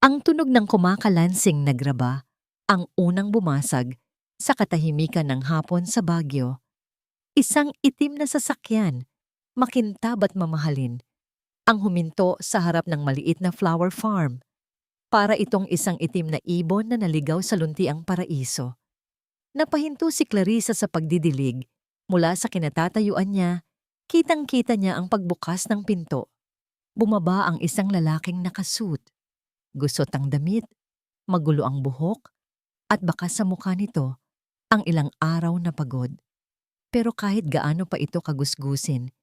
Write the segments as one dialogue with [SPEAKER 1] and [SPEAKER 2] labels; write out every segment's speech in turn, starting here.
[SPEAKER 1] Ang tunog ng kumakalansing na graba ang unang bumasag sa katahimikan ng hapon sa Baguio. Isang itim na sasakyan, makintab at mamahalin, ang huminto sa harap ng maliit na flower farm. Para itong isang itim na ibon na naligaw sa luntiang paraiso. Napahinto si Clarissa sa pagdidilig. Mula sa kinatatayuan niya, kitang-kita niya ang pagbukas ng pinto. Bumaba ang isang lalaking nakasuit. Gusot ang damit, magulo ang buhok, at baka sa mukha nito ang ilang araw na pagod. Pero kahit gaano pa ito kagusgusin,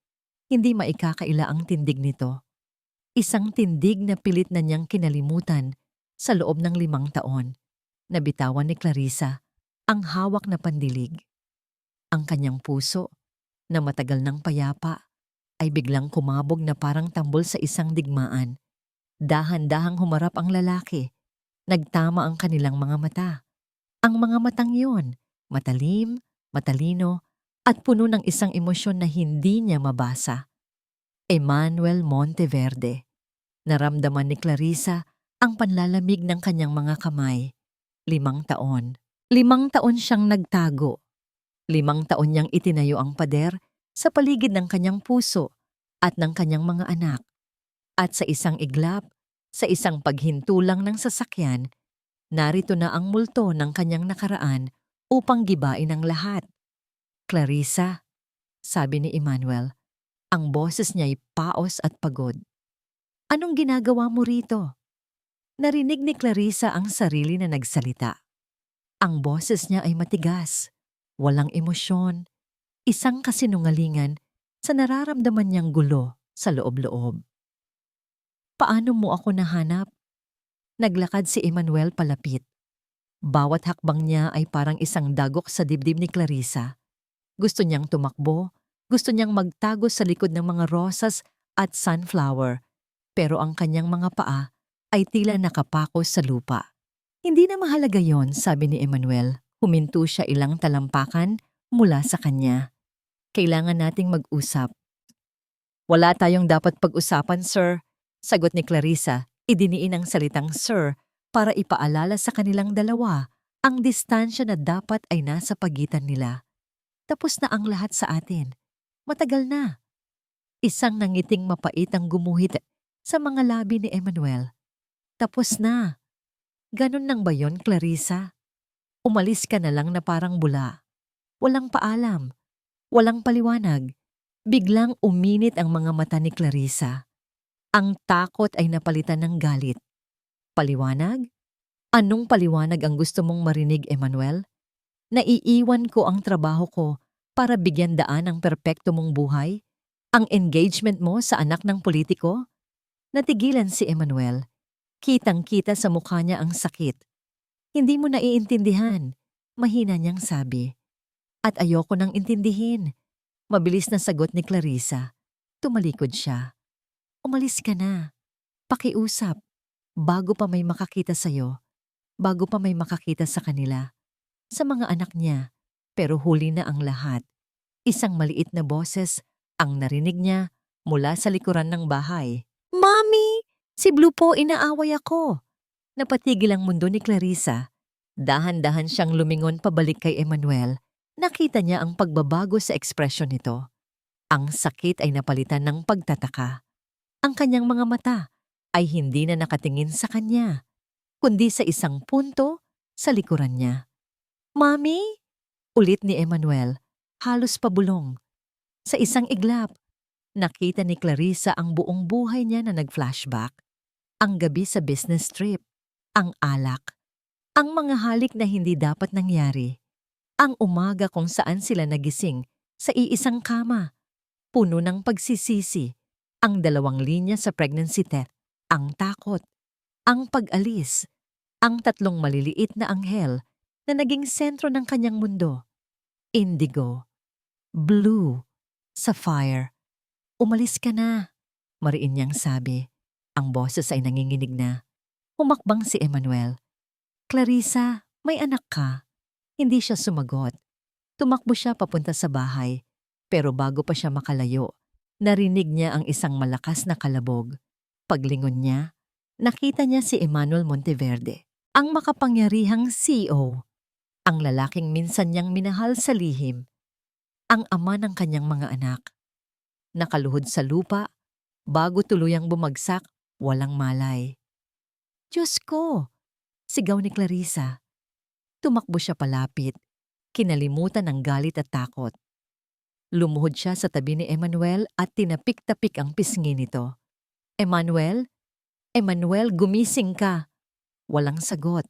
[SPEAKER 1] hindi maikakaila ang tindig nito. Isang tindig na pilit na niyang kinalimutan sa loob ng 5 taon. Nabitawan ni Clarissa ang hawak na pandilig. Ang kanyang puso, na matagal ng payapa, ay biglang kumabog na parang tambol sa isang digmaan. Dahan-dahang humarap ang lalaki. Nagtama ang kanilang mga mata. Ang mga matang yun, matalim, matalino, at puno ng isang emosyon na hindi niya mabasa. Emmanuel Monteverde. Naramdaman ni Clarissa ang panlalamig ng kanyang mga kamay. 5 taon. 5 taon siyang nagtago. 5 taon niyang itinayo ang pader sa paligid ng kanyang puso at ng kanyang mga anak. At sa isang iglap, sa isang paghintulang ng sasakyan, narito na ang multo ng kanyang nakaraan upang gibain ang lahat. Clarissa, sabi ni Emmanuel, ang boses niya'y paos at pagod. Anong ginagawa mo rito? Narinig ni Clarissa ang sarili na nagsalita. Ang boses niya ay matigas, walang emosyon, isang kasinungalingan sa nararamdaman niyang gulo sa loob-loob. Paano mo ako nahanap? Naglakad si Emmanuel palapit. Bawat hakbang niya ay parang isang dagok sa dibdib ni Clarissa. Gusto niyang tumakbo, gusto niyang magtago sa likod ng mga rosas at sunflower, pero ang kanyang mga paa ay tila nakapako sa lupa. Hindi na mahalaga yon, sabi ni Emmanuel. Huminto siya ilang talampakan mula sa kanya. Kailangan nating mag-usap. Wala tayong dapat pag-usapan, sir, sagot ni Clarissa. Idiniin ang salitang sir para ipaalala sa kanilang dalawa ang distansya na dapat ay nasa pagitan nila. Tapos na ang lahat sa atin. Matagal na. Isang nangiting mapait ang gumuhit sa mga labi ni Emmanuel. Tapos na. Ganon lang ba yon, Clarissa? Umalis ka na lang na parang bula. Walang paalam. Walang paliwanag. Biglang uminit ang mga mata ni Clarissa. Ang takot ay napalitan ng galit. Paliwanag? Anong paliwanag ang gusto mong marinig, Emmanuel? Naiiwan ko ang trabaho ko para bigyan daan ang perpekto mong buhay? Ang engagement mo sa anak ng politiko? Natigilan si Emmanuel. Kitang-kita sa mukha niya ang sakit. Hindi mo naiintindihan, mahina niyang sabi. At ayoko nang intindihin. Mabilis na sagot ni Clarissa. Tumalikod siya. Umalis ka na. Pakiusap. Bago pa may makakita sa'yo. Bago pa may makakita sa kanila. Sa mga anak niya. Pero huli na ang lahat. Isang maliit na boses ang narinig niya mula sa likuran ng bahay. Mami! Si Blue po, inaaway ako. Napatigil ang mundo ni Clarissa. Dahan-dahan siyang lumingon pabalik kay Emmanuel. Nakita niya ang pagbabago sa ekspresyon nito. Ang sakit ay napalitan ng pagtataka. Ang kanyang mga mata ay hindi na nakatingin sa kanya, kundi sa isang punto sa likuran niya. Mami? Ulit ni Emmanuel, halos pabulong. Sa isang iglap, nakita ni Clarissa ang buong buhay niya na nag-flashback. Ang gabi sa business trip, ang alak, ang mga halik na hindi dapat nangyari, ang umaga kung saan sila nagising sa iisang kama, puno ng pagsisisi, ang 2 linya sa pregnancy test, ang takot, ang pag-alis, ang 3 maliliit na anghel na naging sentro ng kanyang mundo. Indigo, blue, sapphire. Umalis ka na, mariin niyang sabi. Ang boses ay nanginginig na. Humakbang si Emmanuel. Clarissa, may anak ka. Hindi siya sumagot. Tumakbo siya papunta sa bahay. Pero bago pa siya makalayo, narinig niya ang isang malakas na kalabog. Paglingon niya, Nakita niya si Emmanuel Monteverde, ang makapangyarihang CEO, ang lalaking minsan niyang minahal sa lihim, ang ama ng kanyang mga anak. Nakaluhod sa lupa, bago tuluyang bumagsak, walang malay. Diyos ko! Sigaw ni Clarissa. Tumakbo siya palapit, kinalimutan ng galit at takot. Lumuhod siya sa tabi ni Emmanuel at tinapik-tapik ang pisngi nito. Emmanuel? Emmanuel, gumising ka! Walang sagot.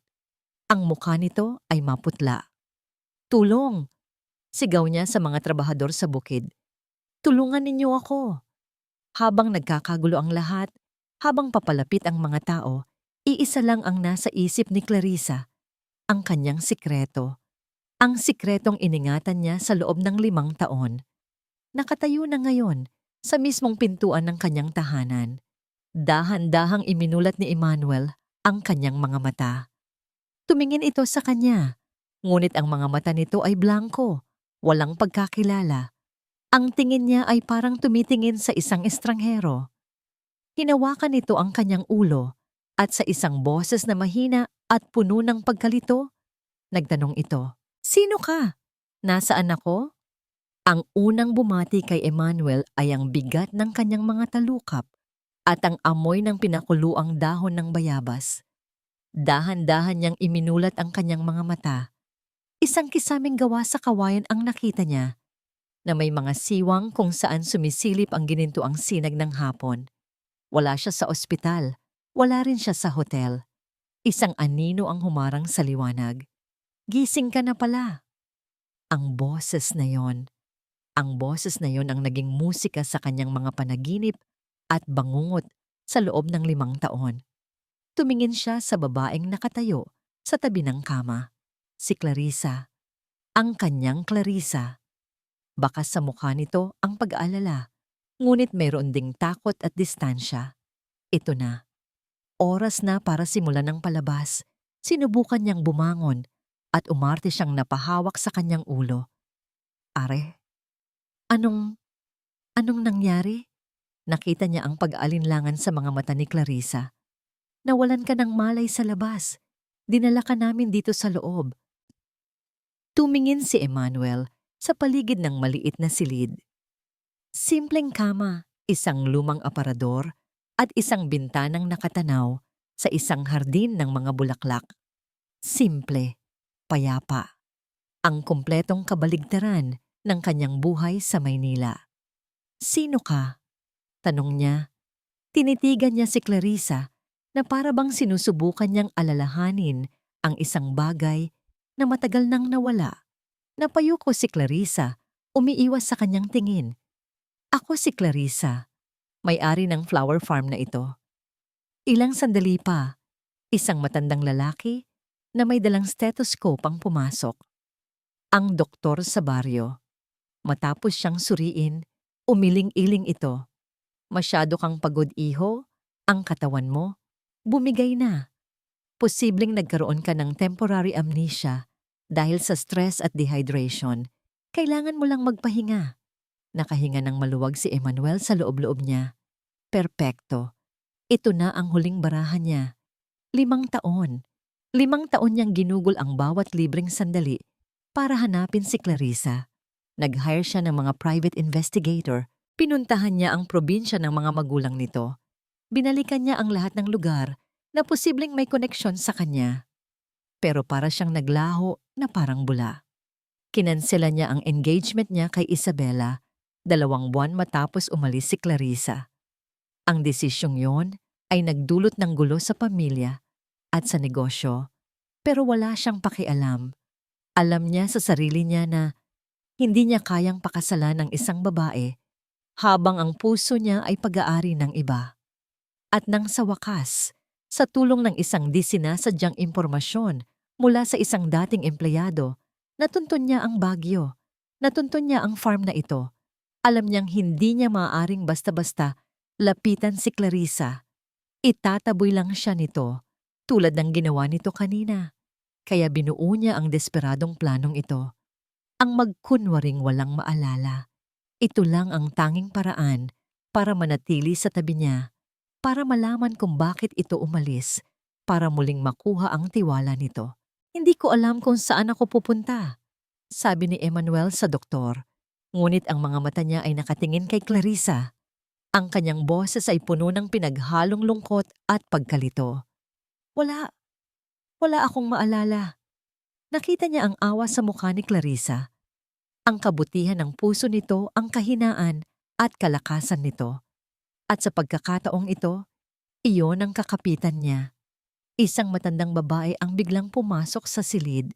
[SPEAKER 1] Ang mukha nito ay maputla. Tulong! Sigaw niya sa mga trabahador sa bukid. Tulungan ninyo ako! Habang nagkakagulo ang lahat, habang papalapit ang mga tao, iisa lang ang nasa isip ni Clarissa, ang kanyang sikreto. Ang sikretong iningatan niya sa loob ng 5 taon. Nakatayo na ngayon sa mismong pintuan ng kanyang tahanan. Dahan-dahang iminulat ni Emmanuel ang kanyang mga mata. Tumingin ito sa kanya, ngunit ang mga mata nito ay blanko, walang pagkakilala. Ang tingin niya ay parang tumitingin sa isang estranghero. Hinawakan nito ang kanyang ulo at sa isang boses na mahina at puno ng pagkalito, nagtanong ito, "Sino ka? Nasaan ako?" Ang unang bumati kay Emmanuel ay ang bigat ng kanyang mga talukap at ang amoy ng pinakuluang dahon ng bayabas. Dahan-dahan niyang iminulat ang kanyang mga mata. Isang kisaming gawa sa kawayan ang nakita niya, na may mga siwang kung saan sumisilip ang ginintuang sinag ng hapon. Wala siya sa ospital, wala rin siya sa hotel. Isang anino ang humarang sa liwanag. Gising ka na pala. Ang boses na yon. Ang boses na yon ang naging musika sa kanyang mga panaginip at bangungot sa loob ng 5 taon. Tumingin siya sa babaeng nakatayo sa tabi ng kama. Si Clarissa. Ang kanyang Clarissa. Baka sa mukha nito ang pag-aalala, ngunit mayroon ding takot at distansya. Ito na. Oras na para simulan ng palabas. Sinubukan niyang bumangon at umarte siyang napahawak sa kanyang ulo. Are, anong nangyari? Nakita niya ang pag-aalinlangan sa mga mata ni Clarissa. Nawalan ka ng malay sa labas. Dinala ka namin dito sa loob. Tumingin si Emmanuel sa paligid ng maliit na silid. Simpleng kama, isang lumang aparador, at isang bintanang nakatanaw sa isang hardin ng mga bulaklak. Simple, payapa. Ang kumpletong kabaligtaran ng kanyang buhay sa Maynila. Sino ka? Tanong niya. Tinitigan niya si Clarissa na para bang sinusubukan niyang alalahanin ang isang bagay na matagal nang nawala. Napayuko si Clarissa, umiiwas sa kanyang tingin. Ako si Clarissa, may-ari ng flower farm na ito. Ilang sandali pa, isang matandang lalaki na may dalang stethoscope ang pumasok. Ang doktor sa baryo. Matapos siyang suriin, umiling-iling ito. Masyado kang pagod, iho, ang katawan mo. Bumigay na. Posibleng nagkaroon ka ng temporary amnesia dahil sa stress at dehydration. Kailangan mo lang magpahinga. Nakahinga ng maluwag si Emmanuel sa loob-loob niya. Perpekto. Ito na ang huling barahan niya. 5 taon. 5 taon niyang ginugol ang bawat libreng sandali para hanapin si Clarissa. Nag-hire siya ng mga private investigator. Pinuntahan niya ang probinsya ng mga magulang nito. Binalikan niya ang lahat ng lugar na posibleng may koneksyon sa kanya. Pero para siyang naglaho na parang bula. Kinansela niya ang engagement niya kay Isabela 2 buwan matapos umalis si Clarissa. Ang desisyong yon ay nagdulot ng gulo sa pamilya at sa negosyo, pero wala siyang pakialam. Alam niya sa sarili niya na hindi niya kayang pakasalan ng isang babae habang ang puso niya ay pag-aari ng iba. At nang sa wakas, sa tulong ng isang di sinasadyang impormasyon mula sa isang dating empleyado, natuntun niya ang Baguio, natuntun niya ang farm na ito. Alam niyang hindi niya maaaring basta-basta lapitan si Clarissa. Itataboy lang siya nito, tulad ng ginawa nito kanina. Kaya binuo niya ang desperadong planong ito. Ang magkunwaring walang maalala. Ito lang ang tanging paraan para manatili sa tabi niya. para malaman kung bakit ito umalis, para muling makuha ang tiwala nito. Hindi ko alam kung saan ako pupunta, sabi ni Emmanuel sa doktor. Ngunit ang mga mata niya ay nakatingin kay Clarissa. Ang kanyang boses ay puno ng pinaghalong lungkot at pagkalito. Wala, wala akong maalala. Nakita niya ang awa sa mukha ni Clarissa. Ang kabutihan ng puso nito, ang kahinaan at kalakasan nito. At sa pagkakataong ito, iyon ang kakapitan niya. Isang matandang babae ang biglang pumasok sa silid.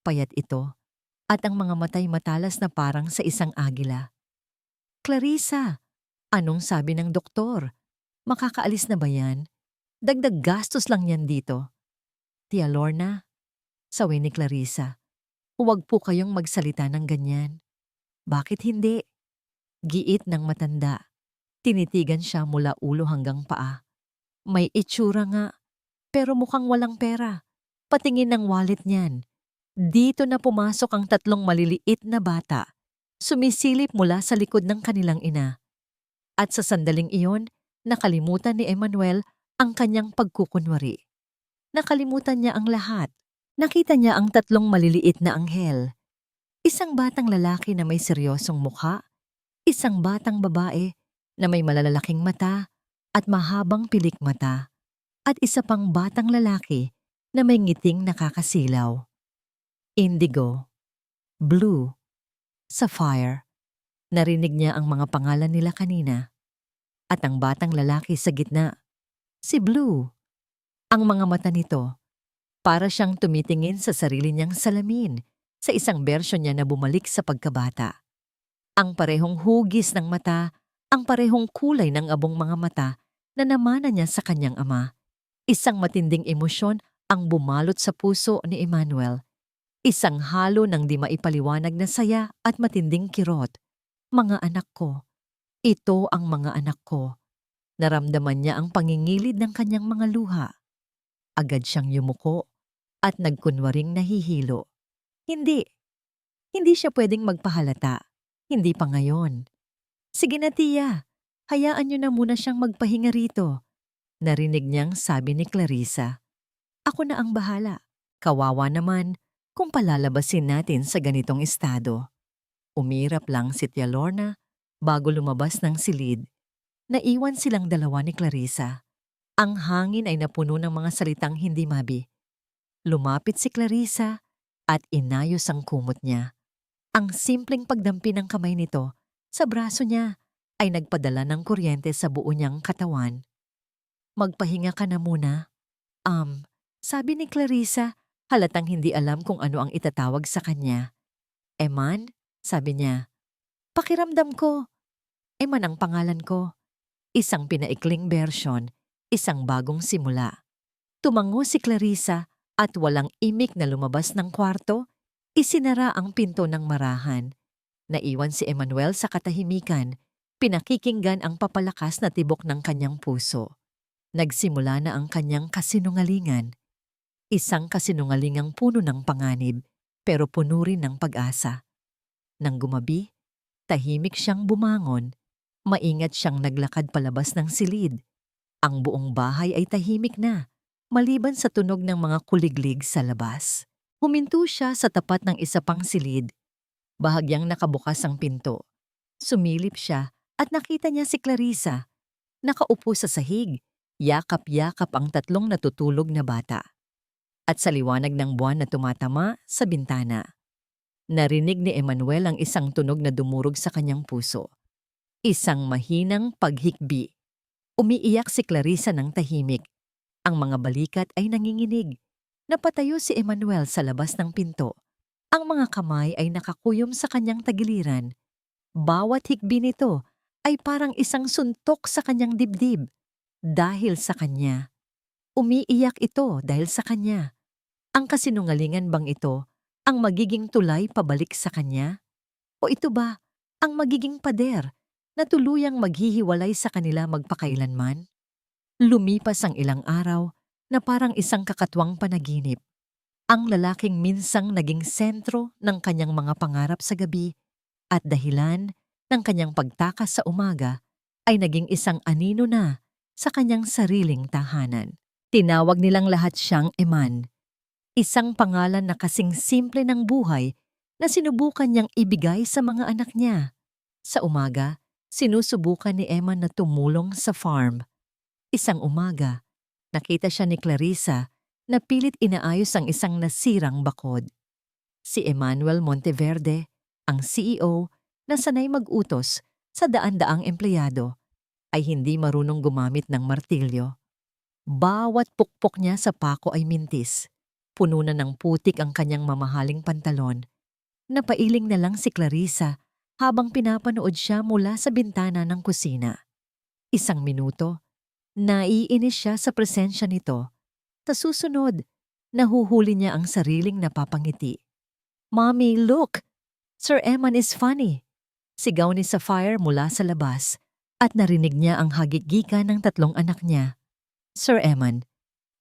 [SPEAKER 1] Payat ito, at ang mga matay matalas na parang sa isang agila. Clarissa, anong sabi ng doktor? Makakaalis na ba yan? Dagdag gastos lang yan dito. Tia Lorna, sawi ni Clarissa, huwag po kayong magsalita ng ganyan. Bakit hindi? Giit ng matanda. Tinitigan siya mula ulo hanggang paa. May itsura nga, pero mukhang walang pera. Patingin ng wallet niyan. Dito na pumasok ang 3 maliliit na bata. Sumisilip mula sa likod ng kanilang ina. At sa sandaling iyon, nakalimutan ni Emmanuel ang kanyang pagkukunwari. Nakalimutan niya ang lahat. Nakita niya ang 3 maliliit na anghel. Isang batang lalaki na may seryosong mukha, isang batang babae na may malalaking mata at mahabang pilik mata, at isa pang batang lalaki na may ngiting nakakasilaw. Indigo, blue, sapphire. Narinig niya ang mga pangalan nila kanina. At ang batang lalaki sa gitna, si Blue. Ang mga mata nito, para siyang tumitingin sa sarili niyang salamin sa isang bersyon niya na bumalik sa pagkabata. Ang parehong hugis ng mata, ang parehong kulay ng abong mga mata na namana niya sa kanyang ama. Isang matinding emosyon ang bumalot sa puso ni Emmanuel. Isang halo ng di maipaliwanag na saya at matinding kirot. Mga anak ko. Ito ang mga anak ko. Naramdaman niya ang pangingilid ng kanyang mga luha. Agad siyang yumuko at nagkunwaring nahihilo. Hindi. Hindi siya pwedeng magpahalata. Hindi pa ngayon. Sige na tiya, hayaan niyo na muna siyang magpahinga rito. Narinig niyang sabi ni Clarissa. Ako na ang bahala. Kawawa naman kung palalabasin natin sa ganitong estado. Umirap lang si Tia Lorna bago lumabas ng silid. Naiwan silang dalawa ni Clarissa. Ang hangin ay napuno ng mga salitang hindi mabi. Lumapit si Clarissa at inayos ang kumot niya. Ang simpleng pagdampi ng kamay nito sa braso niya ay nagpadala ng kuryente sa buo niyang katawan. Magpahinga ka na muna. Sabi ni Clarissa, halatang hindi alam kung ano ang itatawag sa kanya. Eman, sabi niya. Pakiramdam ko. Eman ang pangalan ko. Isang pinaikling bersyon, isang bagong simula. Tumango si Clarissa at walang imik na lumabas ng kwarto, isinara ang pinto ng marahan. Naiwan si Emmanuel sa katahimikan, pinakikinggan ang papalakas na tibok ng kanyang puso. Nagsimula na ang kanyang kasinungalingan. Isang kasinungalingang puno ng panganib, pero puno rin ng pag-asa. Nang gumabi, tahimik siyang bumangon. Maingat siyang naglakad palabas ng silid. Ang buong bahay ay tahimik na, maliban sa tunog ng mga kuliglig sa labas. Huminto siya sa tapat ng isa pang silid. Bahagyang nakabukas ang pinto. Sumilip siya at nakita niya si Clarissa. Nakaupo sa sahig, yakap-yakap ang 3 natutulog na bata. At sa liwanag ng buwan na tumatama sa bintana. Narinig ni Emmanuel ang isang tunog na dumurog sa kanyang puso. Isang mahinang paghikbi. Umiiyak si Clarissa ng tahimik. Ang mga balikat ay nanginginig. Napatayo si Emmanuel sa labas ng pinto. Ang mga kamay ay nakakuyom sa kanyang tagiliran. Bawat hikbi nito ay parang isang suntok sa kanyang dibdib. Dahil sa kanya. Umiiyak ito dahil sa kanya. Ang kasinungalingan bang ito ang magiging tulay pabalik sa kanya? O ito ba ang magiging pader na tuluyang maghihiwalay sa kanila magpakailanman? Lumipas ang ilang araw na parang isang kakatwang panaginip. Ang lalaking minsang naging sentro ng kanyang mga pangarap sa gabi at dahilan ng kanyang pagtakas sa umaga ay naging isang anino na sa kanyang sariling tahanan. Tinawag nilang lahat siyang Eman, isang pangalan na kasing simple ng buhay na sinubukan niyang ibigay sa mga anak niya. Sa umaga, sinusubukan ni Eman na tumulong sa farm. Isang umaga, nakita siya ni Clarissa na pilit inaayos ang isang nasirang bakod. Si Emmanuel Monteverde, ang CEO na sanay mag-utos sa daan-daang empleyado, ay hindi marunong gumamit ng martilyo. Bawat pukpok niya sa pako ay mintis. Puno na ng putik ang kanyang mamahaling pantalon. Napailing na lang si Clarissa habang pinapanood siya mula sa bintana ng kusina. Isang minuto, naiinis siya sa presensya nito. Sa susunod, nahuhuli niya ang sariling napapangiti. "Mommy, look! Sir Eman is funny!" Sigaw ni Sapphire mula sa labas at narinig niya ang hagigikan ng 3 anak niya. Sir Eman,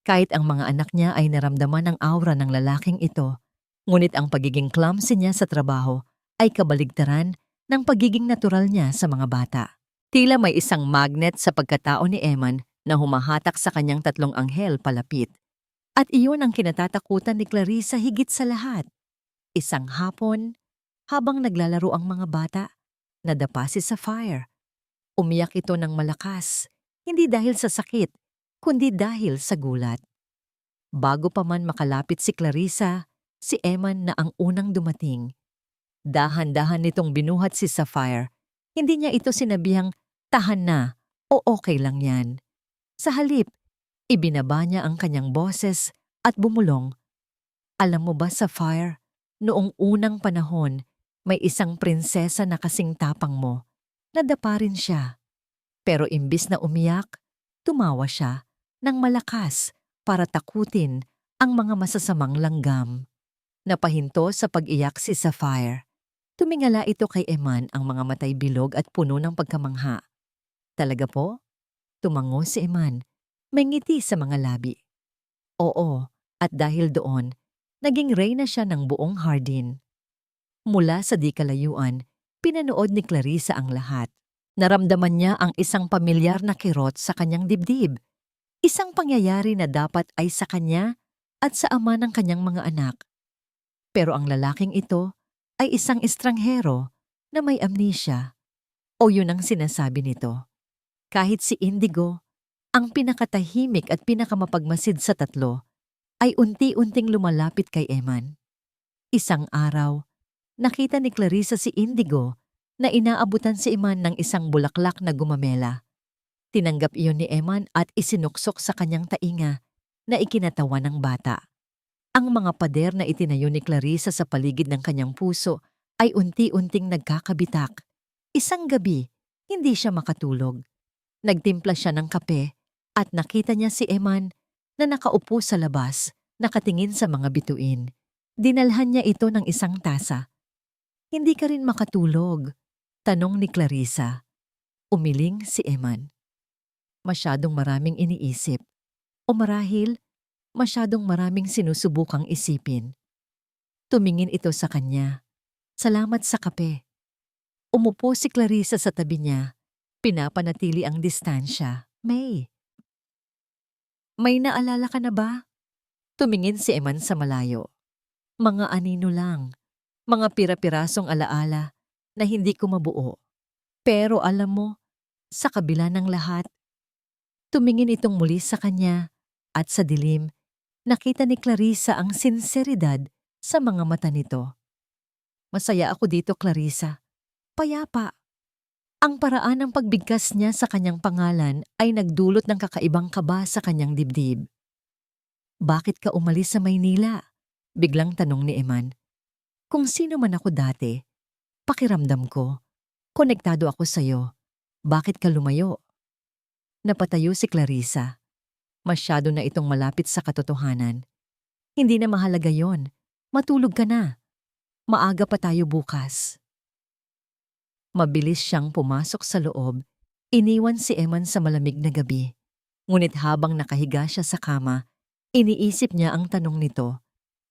[SPEAKER 1] kahit ang mga anak niya ay naramdaman ang aura ng lalaking ito, ngunit ang pagiging clumsy niya sa trabaho ay kabaligtaran ng pagiging natural niya sa mga bata. Tila may isang magnet sa pagkatao ni Eman na humahatak sa kanyang 3 anghel palapit. At iyon ang kinatatakutan ni Clarissa higit sa lahat. Isang hapon, habang naglalaro ang mga bata, nadapa si Sapphire. Umiyak ito ng malakas, hindi dahil sa sakit, kundi dahil sa gulat. Bago pa man makalapit si Clarissa, si Eman na ang unang dumating. Dahan-dahan nitong binuhat si Sapphire. Hindi niya ito sinabihang, "Tahan na," o "Okay lang yan." Sa halip, ibinaba niya ang kanyang boses at bumulong. "Alam mo ba, Sapphire, noong unang panahon, may isang prinsesa na kasing tapang mo. Nadapa rin siya. Pero imbis na umiyak, tumawa siya ng malakas para takutin ang mga masasamang langgam." Napahinto sa pag-iyak si Sapphire. Tumingala ito kay Eman, ang mga matay bilog at puno ng pagkamangha. "Talaga po?" Tumango si Eman. May ngiti sa mga labi. "Oo, at dahil doon, naging reyna siya ng buong hardin." Mula sa di kalayuan, pinanood ni Clarissa ang lahat. Naramdaman niya ang isang pamilyar na kirot sa kanyang dibdib. Isang pangyayari na dapat ay sa kanya at sa ama ng kanyang mga anak. Pero ang lalaking ito ay isang estranghero na may amnesia. O yun ang sinasabi nito. Kahit si Indigo, ang pinakatahimik at pinakamapagmasid sa 3, ay unti-unting lumalapit kay Eman. Isang araw, nakita ni Clarissa si Indigo na inaabutan si Eman ng isang bulaklak na gumamela. Tinanggap iyon ni Eman at isinuksok sa kanyang tainga na ikinatawa ng bata. Ang mga pader na itinayo ni Clarissa sa paligid ng kanyang puso ay unti-unting nagkakabitak. Isang gabi, hindi siya makatulog. Nagtimpla siya ng kape at nakita niya si Eman na nakaupo sa labas, nakatingin sa mga bituin. Dinalhan niya ito ng isang tasa. "Hindi ka rin makatulog?" tanong ni Clarissa. Umiling si Eman. Masyadong maraming iniisip. O marahil, masyadong maraming sinusubukang isipin. Tumingin ito sa kanya. "Salamat sa kape." Umupo si Clarissa sa tabi niya. Pinapanatili ang distansya. May naalala ka na ba?" Tumingin si Eman sa malayo. "Mga anino lang. Mga pira-pirasong alaala na hindi ko mabuo. Pero alam mo, sa kabila ng lahat." Tumingin itong muli sa kanya at sa dilim, nakita ni Clarissa ang sinseridad sa mga mata nito. "Masaya ako dito, Clarissa. Payapa." Ang paraan ng pagbigkas niya sa kanyang pangalan ay nagdulot ng kakaibang kaba sa kanyang dibdib. "Bakit ka umalis sa Maynila?" biglang tanong ni Eman. "Kung sino man ako dati, pakiramdam ko, konektado ako sa'yo. Bakit ka lumayo?" Napatayo si Clarissa. Masyado na itong malapit sa katotohanan. "Hindi na mahalaga yon. Matulog ka na. Maaga pa tayo bukas." Mabilis siyang pumasok sa loob. Iniwan si Eman sa malamig na gabi. Ngunit habang nakahiga siya sa kama, iniisip niya ang tanong nito,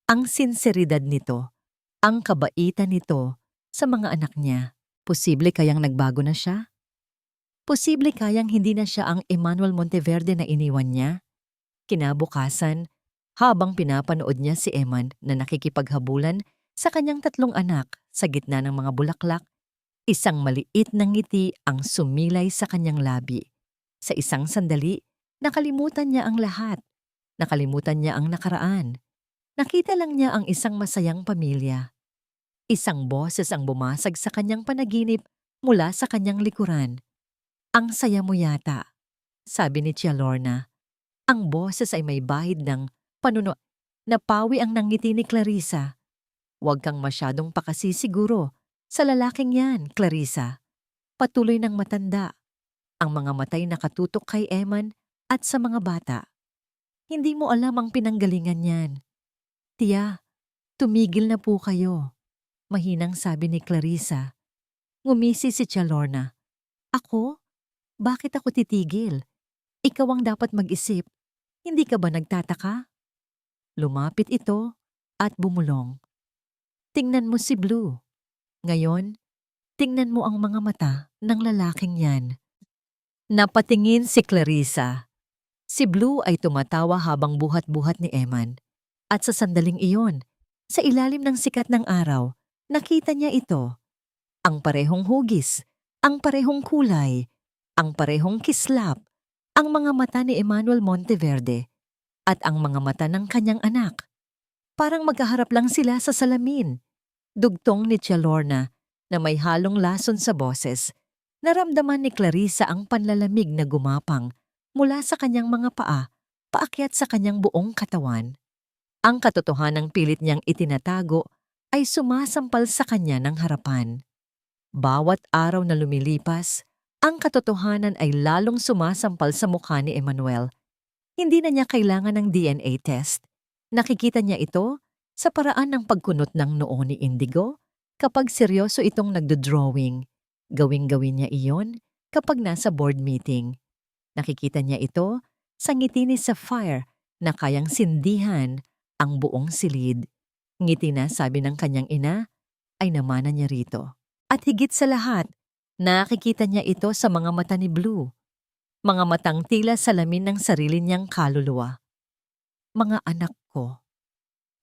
[SPEAKER 1] ang sinseridad nito, ang kabaitan nito sa mga anak niya. Posible kayang nagbago na siya? Posible kayang hindi na siya ang Emmanuel Monteverde na iniwan niya? Kinabukasan, habang pinapanood niya si Eman na nakikipaghabulan sa kanyang 3 anak sa gitna ng mga bulaklak, isang maliit na ngiti ang sumilay sa kanyang labi. Sa isang sandali, nakalimutan niya ang lahat. Nakalimutan niya ang nakaraan. Nakita lang niya ang isang masayang pamilya. Isang boses ang bumasag sa kanyang panaginip mula sa kanyang likuran. "Ang saya mo yata," sabi ni Tia Lorna. Ang boses ay may bahid ng panuno. Napawi ang nangiti ni Clarissa. "Huwag kang masyadong pakasisiguro sa lalaking yan, Clarissa." Patuloy ng matanda. Ang mga matay nakatutok kay Eman at sa mga bata. "Hindi mo alam ang pinanggalingan niyan." "Tia, tumigil na po kayo," mahinang sabi ni Clarissa. Ngumisi si Tia Lorna. "Ako? Bakit ako titigil? Ikaw ang dapat mag-isip. Hindi ka ba nagtataka?" Lumapit ito at bumulong. "Tingnan mo si Blue. Ngayon, tingnan mo ang mga mata ng lalaking yan." Napatingin si Clarissa. Si Blue ay tumatawa habang buhat-buhat ni Eman. At sa sandaling iyon, sa ilalim ng sikat ng araw, nakita niya ito. Ang parehong hugis, ang parehong kulay, ang parehong kislap, ang mga mata ni Emmanuel Monteverde at ang mga mata ng kanyang anak. Parang magkaharap lang sila sa salamin. Dugtong ni Tia Lorna na may halong lason sa boses. Naramdaman ni Clarissa ang panlalamig na gumapang mula sa kanyang mga paa, paakyat sa kanyang buong katawan. Ang katotohanang pilit niyang itinatago ay sumasampal sa kanya ng harapan. Bawat araw na lumilipas, ang katotohanan ay lalong sumasampal sa mukha ni Emmanuel. Hindi na niya kailangan ng DNA test. Nakikita niya ito sa paraan ng pagkunot ng noo ni Indigo kapag seryoso itong nagdo-drawing. Gawing-gawin niya iyon kapag nasa board meeting. Nakikita niya ito sa ngiti ni Sapphire na kayang sindihan ang buong silid. Ngiti na, sabi ng kanyang ina, ay namana niya rito. At higit sa lahat, nakikita niya ito sa mga mata ni Blue. Mga matang tila salamin ng sarili niyang kaluluwa. "Mga anak ko."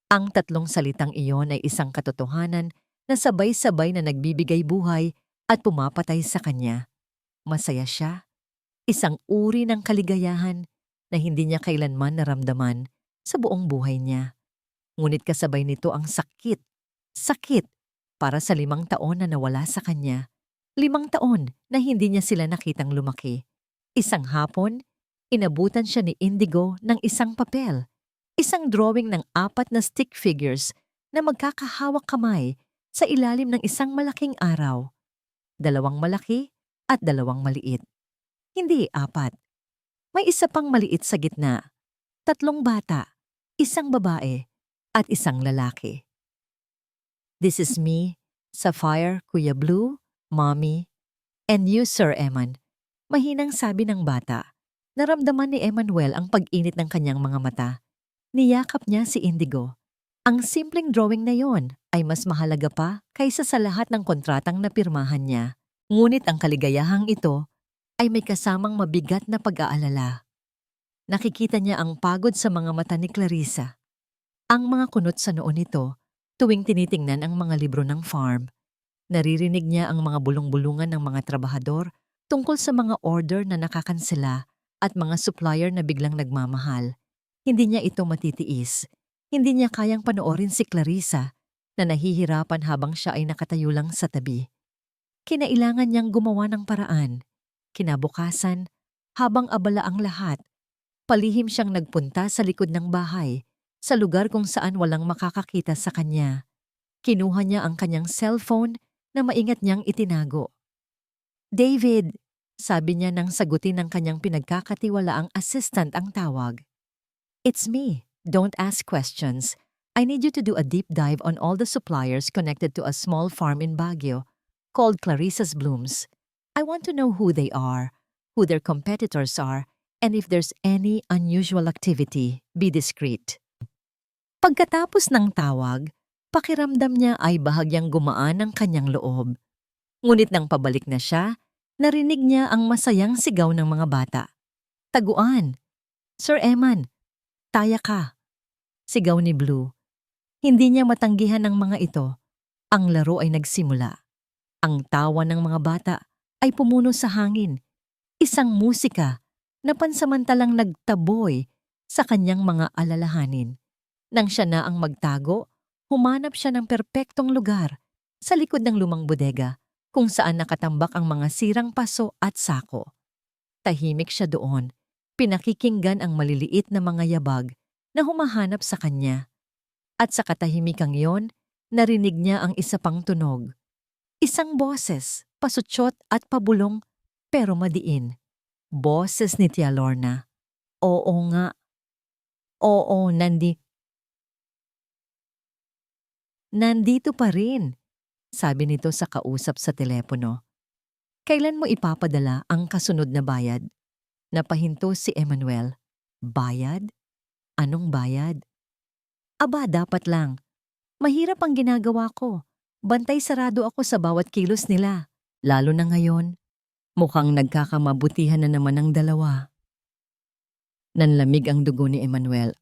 [SPEAKER 1] Ang 3 salitang iyon ay isang katotohanan na sabay-sabay na nagbibigay buhay at pumapatay sa kanya. Masaya siya. Isang uri ng kaligayahan na hindi niya kailanman naramdaman sa buong buhay niya. Ngunit kasabay nito ang sakit. Sakit para sa 5 taon na nawala sa kanya. 5 taon na hindi niya sila nakitang lumaki. Isang hapon, inabutan siya ni Indigo ng isang papel. Isang drawing ng 4 na stick figures na magkakahawak kamay sa ilalim ng isang malaking araw. 2 malaki at 2 maliit. Hindi 4. May isa pang maliit sa gitna. 3 bata, isang babae at isang lalaki. "This is me, Sapphire, Kuya Blue, Mommy, and you, Sir Eman," mahinang sabi ng bata. Naramdaman ni Emmanuel ang pag-init ng kanyang mga mata. Niyakap niya si Indigo. Ang simpleng drawing na yon ay mas mahalaga pa kaysa sa lahat ng kontratang napirmahan niya. Ngunit ang kaligayahang ito ay may kasamang mabigat na pag-aalala. Nakikita niya ang pagod sa mga mata ni Clarissa. Ang mga kunot sa noo nito tuwing tinitingnan ang mga libro ng farm. Naririnig niya ang mga bulong-bulungan ng mga trabahador tungkol sa mga order na nakakansela at mga supplier na biglang nagmamahal. Hindi niya ito matitiis. Hindi niya kayang panoorin si Clarissa na nahihirapan habang siya ay nakatayo lang sa tabi. Kinailangan niyang gumawa ng paraan. Kinabukasan, habang abala ang lahat, palihim siyang nagpunta sa likod ng bahay, sa lugar kung saan walang makakakita sa kanya. Kinuha niya ang kanyang cellphone na maingat niyang itinago. "David," sabi niya nang sagutin ng kanyang pinagkakatiwalaang assistant ang tawag. "It's me. Don't ask questions. I need you to do a deep dive on all the suppliers connected to a small farm in Baguio called Clarissa's Blooms. I want to know who they are, who their competitors are, and if there's any unusual activity. Be discreet." Pagkatapos ng tawag, pakiramdam niya ay bahagyang gumaan ang kanyang loob. Ngunit nang pabalik na siya, Narinig niya ang masayang sigaw ng mga bata. Taguan! Sir Eman, taya ka! Sigaw ni Blue. Hindi niya matanggihan ng mga ito. Ang laro ay nagsimula. Ang tawa ng mga bata ay pumuno sa hangin. Isang musika na pansamantalang nagtaboy sa kanyang mga alalahanin. Nang siya na ang magtago, humanap siya ng perpektong lugar sa likod ng lumang bodega kung saan nakatambak ang mga sirang paso at sako. Tahimik siya doon, pinakikinggan ang maliliit na mga yabag na humahanap sa kanya. At sa katahimikang yon, narinig niya ang isa pang tunog. Isang boses, pasutsot at pabulong pero madiin. Boses ni Tia Lorna. Oo nga. Oo, nandito pa rin, sabi nito sa kausap sa telepono. Kailan mo ipapadala ang kasunod na bayad? Napahinto si Emmanuel. Bayad? Anong bayad? Aba, dapat lang. Mahirap ang ginagawa ko. Bantay sarado ako sa bawat kilos nila. Lalo na ngayon. Mukhang nagkakamabutihan na naman ang dalawa. Nanlamig ang dugo ni Emmanuel.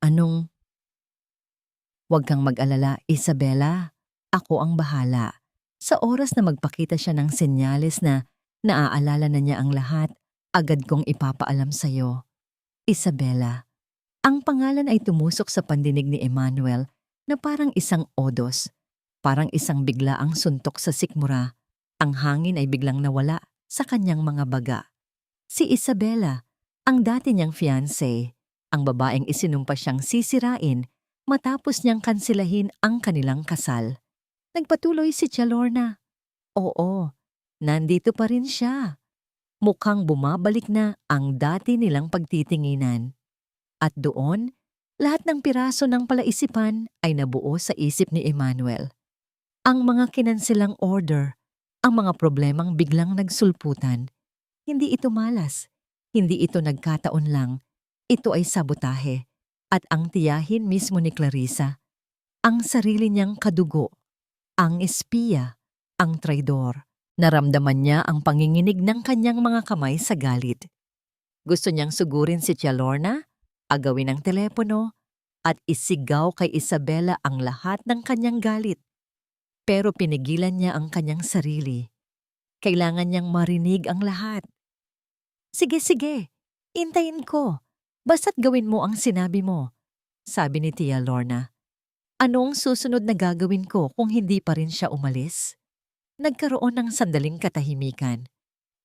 [SPEAKER 1] Huwag kang mag-alala, Isabela. Ako ang bahala. Sa oras na magpakita siya ng senyales na naaalala na niya ang lahat, agad kong ipapaalam sa'yo. Isabela. Ang pangalan ay tumusok sa pandinig ni Emmanuel na parang isang odos. Parang isang biglaang suntok sa sikmura. Ang hangin ay biglang nawala sa kanyang mga baga. Si Isabela, ang dati niyang fiancé, ang babaeng isinumpa siyang sisirain matapos niyang kansilahin ang kanilang kasal. Nagpatuloy si Tia Lorna. Oo, nandito pa rin siya. Mukhang bumabalik na ang dati nilang pagtitinginan. At doon, lahat ng piraso ng palaisipan ay nabuo sa isip ni Emmanuel. Ang mga kinansilang order, ang mga problemang biglang nagsulputan. Hindi ito malas, hindi ito nagkataon lang. Ito ay sabotahe. At ang tiyahin mismo ni Clarissa, ang sarili niyang kadugo, ang espiya, ang traidor. Naramdaman niya ang panginginig ng kanyang mga kamay sa galit. Gusto niyang sugurin si Tia Lorna, agawin ang telepono, at isigaw kay Isabela ang lahat ng kanyang galit. Pero pinigilan niya ang kanyang sarili. Kailangan niyang marinig ang lahat. Sige, intayin ko. Basta't gawin mo ang sinabi mo, sabi ni Tia Lorna. Anong susunod na gagawin ko kung hindi pa rin siya umalis? Nagkaroon ng sandaling katahimikan.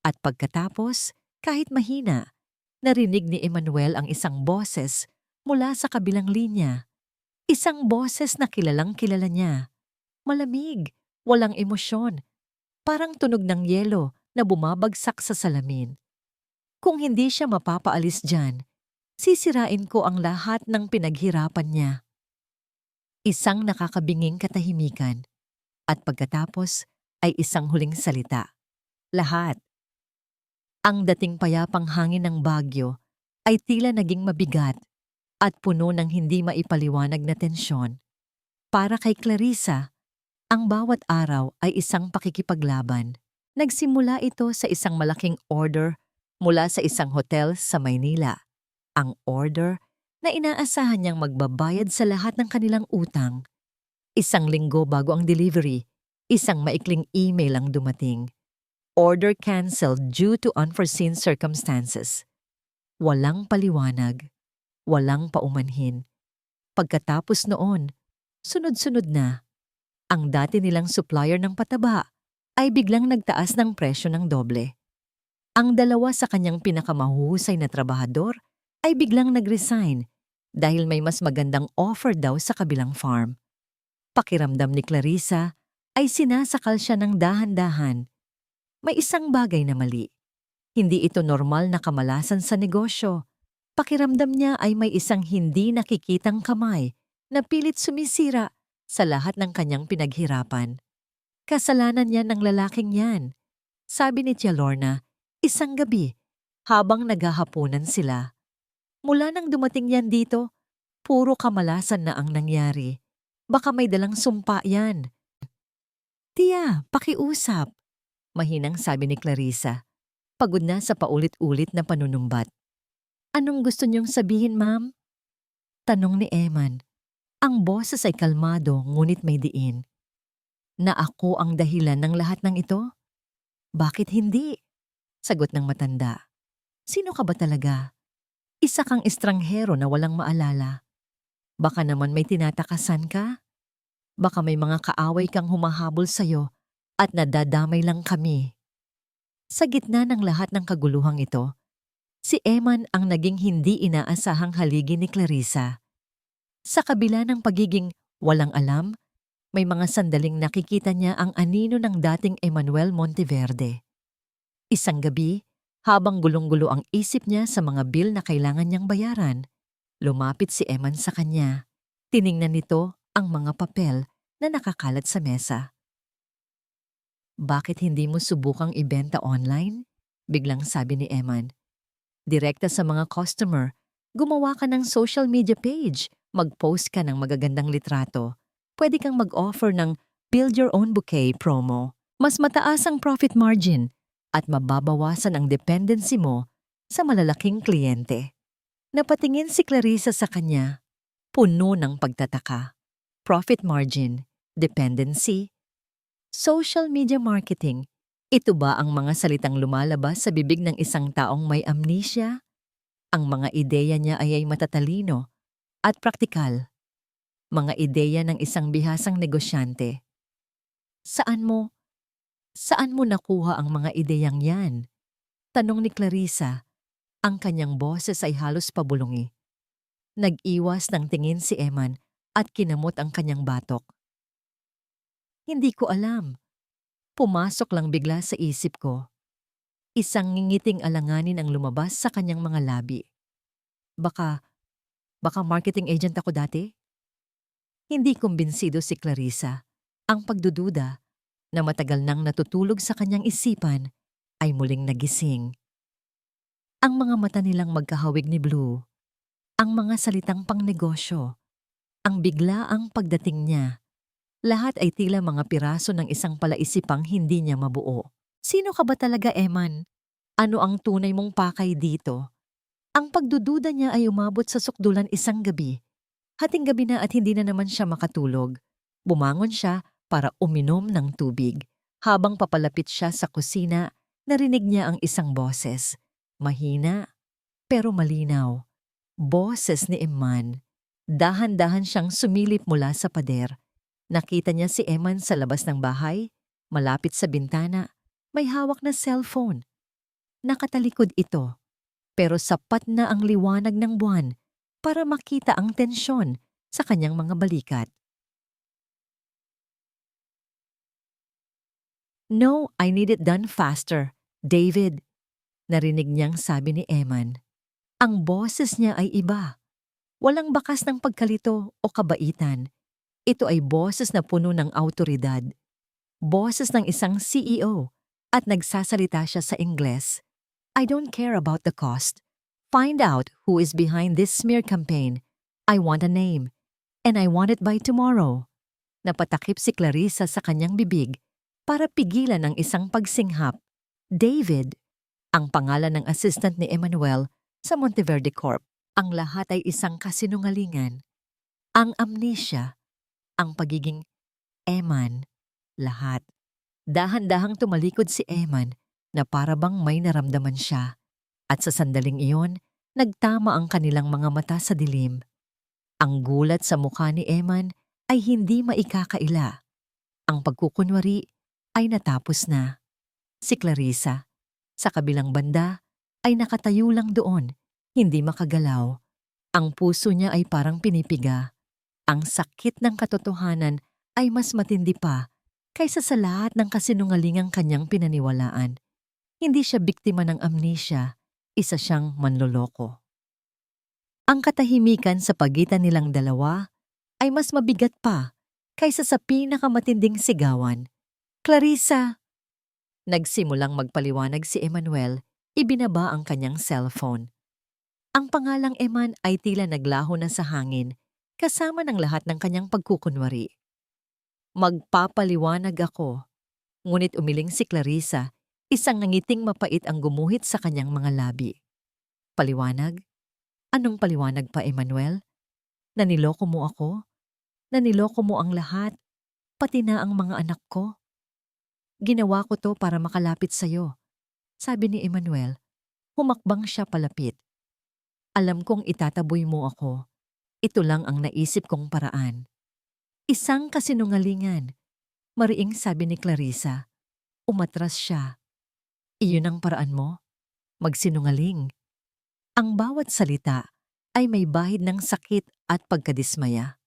[SPEAKER 1] At pagkatapos, kahit mahina, narinig ni Emmanuel ang isang boses mula sa kabilang linya. Isang boses na kilalang kilala niya. Malamig, walang emosyon, parang tunog ng yelo na bumabagsak sa salamin. Kung hindi siya mapapaalis dyan, sisirain ko ang lahat ng pinaghirapan niya. Isang nakakabinging katahimikan. At pagkatapos ay isang huling salita. Lahat. Ang dating payapang hangin ng Baguio ay tila naging mabigat at puno ng hindi maipaliwanag na tensyon. Para kay Clarissa, ang bawat araw ay isang pakikipaglaban. Nagsimula ito sa isang malaking order mula sa isang hotel sa Maynila. Ang order na inaasahan niyang magbabayad sa lahat ng kanilang utang. Isang linggo bago ang delivery, isang maikling email ang dumating. Order cancelled due to unforeseen circumstances. Walang paliwanag, walang paumanhin. Pagkatapos noon, sunod-sunod na. Ang dati nilang supplier ng pataba ay biglang nagtaas ng presyo ng doble. Ang dalawa sa kanyang pinakamahuhusay na trabahador ay biglang nag-resign dahil may mas magandang offer daw sa kabilang farm. Pakiramdam ni Clarissa ay sinasakal siya ng dahan-dahan. May isang bagay na mali. Hindi ito normal na kamalasan sa negosyo. Pakiramdam niya ay may isang hindi nakikitang kamay na pilit sumisira sa lahat ng kanyang pinaghirapan. Kasalanan niya ng lalaking yan, sabi ni Tia Lorna, isang gabi, habang naghahapunan sila. Mula nang dumating yan dito, puro kamalasan na ang nangyari. Baka may dalang sumpa yan. Tia, pakiusap, mahinang sabi ni Clarissa. pagod na sa paulit-ulit na panunumbat. Anong gusto niyong sabihin, ma'am? Tanong ni Eman. Ang boses ay kalmado ngunit may diin. Na ako ang dahilan ng lahat ng ito? Bakit hindi? Sagot ng matanda. Sino ka ba talaga? Isa kang estranghero na walang maalala. Baka naman may tinatakasan ka? Baka may mga kaaway kang humahabol sa'yo at nadadamay lang kami. Sa gitna ng lahat ng kaguluhang ito, si Eman ang naging hindi inaasahang haligi ni Clarissa. Sa kabila ng pagiging walang alam, may mga sandaling nakikita niya ang anino ng dating Emmanuel Monteverde. Isang gabi, habang gulong-gulo ang isip niya sa mga bill na kailangan niyang bayaran, lumapit si Eman sa kanya. Tiningnan nito ang mga papel na nakakalat sa mesa. Bakit hindi mo subukang ibenta online? Biglang sabi ni Eman. Direkta sa mga customer, gumawa ka ng social media page, mag-post ka ng magagandang litrato. Pwede kang mag-offer ng Build Your Own Bouquet promo. Mas mataas ang profit margin at mababawasan ang dependency mo sa malalaking kliyente. Napatingin si Clarissa sa kanya, puno ng pagtataka. Profit margin, dependency, social media marketing. Ito ba ang mga salitang lumalabas sa bibig ng isang taong may amnesia? Ang mga ideya niya ay matatalino at praktikal. Mga ideya ng isang bihasang negosyante. Saan mo nakuha ang mga ideyang yan? Tanong ni Clarissa. Ang kanyang boses ay halos pabulungi. Nag-iwas ng tingin si Eman at kinamot ang kanyang batok. Hindi ko alam. Pumasok lang bigla sa isip ko. Isang ngingiting alanganin ang lumabas sa kanyang mga labi. Baka marketing agent ako dati? Hindi kumbinsido si Clarissa. Ang pagdududa na matagal nang natutulog sa kanyang isipan ay muling nagising. Ang mga mata nilang magkahawig ni Blue. Ang mga salitang pangnegosyo. Ang biglaang pagdating niya. Lahat ay tila mga piraso ng isang palaisipang hindi niya mabuo. Sino ka ba talaga, Eman? Ano ang tunay mong pakay dito? Ang pagdududa niya ay umabot sa sukdulan isang gabi. Hating gabi na at hindi na naman siya makatulog. Bumangon siya para uminom ng tubig. Habang papalapit siya sa kusina, narinig niya ang isang boses. Mahina, pero malinaw. Boses ni Eman. Dahan-dahan siyang sumilip mula sa pader. Nakita niya si Eman sa labas ng bahay, malapit sa bintana, may hawak na cellphone. Nakatalikod ito, pero sapat na ang liwanag ng buwan para makita ang tensyon sa kanyang mga balikat. No, I need it done faster, David. Narinig niyang sabi ni Eman. Ang boses niya ay iba. Walang bakas ng pagkalito o kabaitan. Ito ay boses na puno ng awtoridad. Boses ng isang CEO at nagsasalita siya sa Ingles. I don't care about the cost. Find out who is behind this smear campaign. I want a name. And I want it by tomorrow. Napatakip si Clarissa sa kanyang bibig para pigilan ang isang pagsinghap. David, ang pangalan ng assistant ni Emmanuel sa Monteverde Corp. Ang lahat ay isang kasinungalingan. Ang amnesia, ang pagiging Eman, lahat. Dahan-dahang tumalikod si Eman na para bang may naramdaman siya. At sa sandaling iyon, nagtama ang kanilang mga mata sa dilim. Ang gulat sa mukha ni Eman ay hindi maikakaila. Ang pagkukunwari ay natapos na. Si Clarissa, sa kabilang banda, ay nakatayo lang doon, hindi makagalaw. Ang puso niya ay parang pinipiga. Ang sakit ng katotohanan ay mas matindi pa kaysa sa lahat ng kasinungalingang kanyang pinaniwalaan. Hindi siya biktima ng amnesia, isa siyang manloloko. Ang katahimikan sa pagitan nilang dalawa ay mas mabigat pa kaysa sa pinakamatinding sigawan. Clarissa! Nagsimulang magpaliwanag si Emmanuel, ibinaba ang kanyang cellphone. Ang pangalang Eman ay tila naglaho na sa hangin, kasama ng lahat ng kanyang pagkukunwari. Magpapaliwanag ako, ngunit umiling si Clarissa, Isang ngiting mapait ang gumuhit sa kanyang mga labi. Paliwanag? Anong paliwanag pa, Emmanuel? Naniloko mo ako? Naniloko mo ang lahat, pati na ang mga anak ko? Ginawa ko to para makalapit sa'yo, sabi ni Emmanuel. Humakbang siya palapit. Alam kong itataboy mo ako. Ito lang ang naisip kong paraan. Isang kasinungalingan, mariing sabi ni Clarissa. Umatras siya. Iyon ang paraan mo? Magsinungaling. Ang bawat salita ay may bahid ng sakit at pagkadismaya.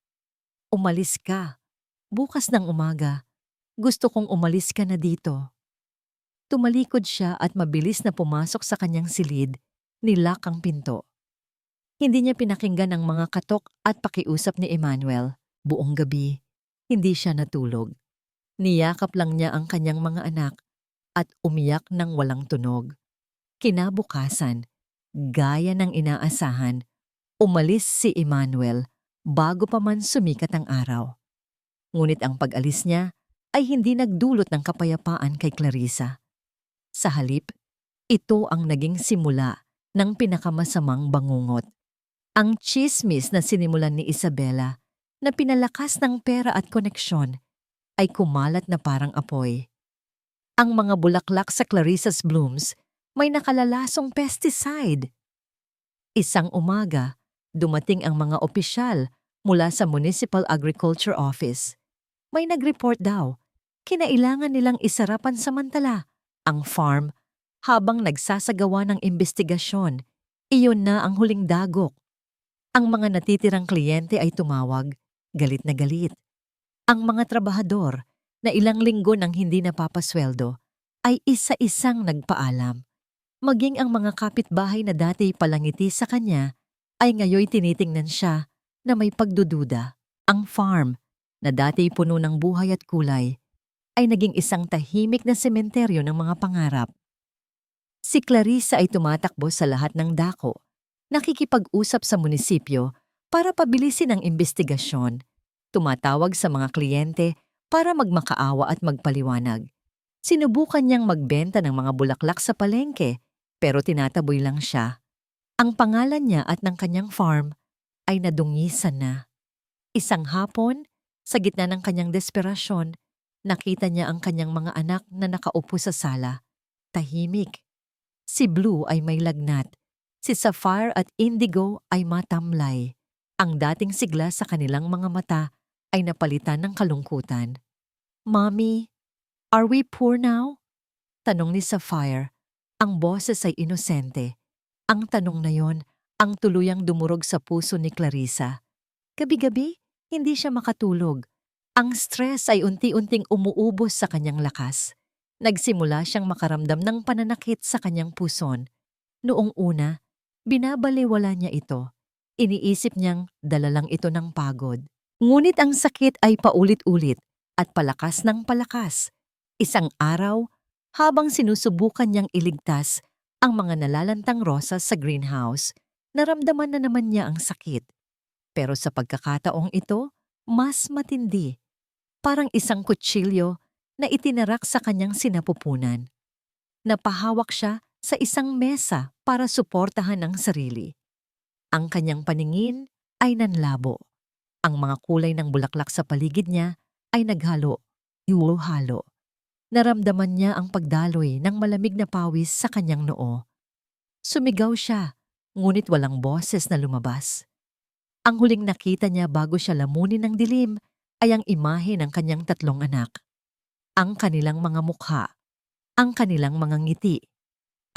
[SPEAKER 1] Umalis ka. Bukas ng umaga. Gusto kong umalis ka na dito. Tumalikod siya at mabilis na pumasok sa kanyang silid, nilak ang pinto. Hindi niya pinakinggan ang mga katok at pakiusap ni Emmanuel. Buong gabi, hindi siya natulog. Niyakap lang niya ang kanyang mga anak at umiyak ng walang tunog. Kinabukasan, gaya ng inaasahan, umalis si Emmanuel bago pa man sumikat ang araw. Ngunit ang pag-alis niya ay hindi nagdulot ng kapayapaan kay Clarissa. Sa halip, ito ang naging simula ng pinakamasamang bangungot. Ang tsismis na sinimulan ni Isabela na pinalakas ng pera at koneksyon ay kumalat na parang apoy. Ang mga bulaklak sa Clarissa's blooms may nakalalasong pesticide. Isang umaga, dumating ang mga opisyal mula sa Municipal Agriculture Office. May nag-report daw, kinailangan nilang isara pansamantala ang farm habang nagsasagawa ng investigasyon. Iyon na ang huling dagok. Ang mga natitirang kliyente ay tumawag, galit na galit. Ang mga trabahador na ilang linggo nang hindi napapasweldo ay isa-isang nagpaalam. Maging ang mga kapitbahay na dati palangiti sa kanya ay ngayoy tinitingnan siya na may pagdududa. Ang farm, na dati puno ng buhay at kulay, ay naging isang tahimik na sementeryo ng mga pangarap. Si Clarissa ay tumatakbo sa lahat ng dako, nakikipag-usap sa munisipyo para pabilisin ang investigasyon, tumatawag sa mga kliyente para magmakaawa at magpaliwanag. Sinubukan niyang magbenta ng mga bulaklak sa palengke, pero tinataboy lang siya. Ang pangalan niya at ng kanyang farm ay nadungisan na. Isang hapon, sa gitna ng kanyang desperasyon, nakita niya ang kanyang mga anak na nakaupo sa sala. Tahimik. Si Blue ay may lagnat. Si Sapphire at Indigo ay matamlay. Ang dating sigla sa kanilang mga mata ay napalitan ng kalungkutan. "Mommy, are we poor now?" Tanong ni Sapphire. Ang boses ay inosente. Ang tanong na yon ang tuluyang dumurog sa puso ni Clarissa. Gabi-gabi, hindi siya makatulog. Ang stress ay unti-unting umuubos sa kanyang lakas. Nagsimula siyang makaramdam ng pananakit sa kanyang puson. Noong una, binabaliwala niya ito. Iniisip niyang dala lang ito ng pagod. Ngunit ang sakit ay paulit-ulit at palakas ng palakas. Isang araw, habang sinusubukan niyang iligtas ang mga nalalantang rosas sa greenhouse, naramdaman na naman niya ang sakit. Pero sa pagkakataong ito, mas matindi. Parang isang kutsilyo na itinarak sa kanyang sinapupunan. Napahawak siya sa isang mesa para suportahan ang sarili. Ang kanyang paningin ay nanlabo. Ang mga kulay ng bulaklak sa paligid niya ay naghalo, halo. Naramdaman niya ang pagdaloy ng malamig na pawis sa kanyang noo. Sumigaw siya, ngunit walang boses na lumabas. Ang huling nakita niya bago siya lamunin ng dilim ay ang imahe ng kanyang tatlong anak. Ang kanilang mga mukha, ang kanilang mga ngiti.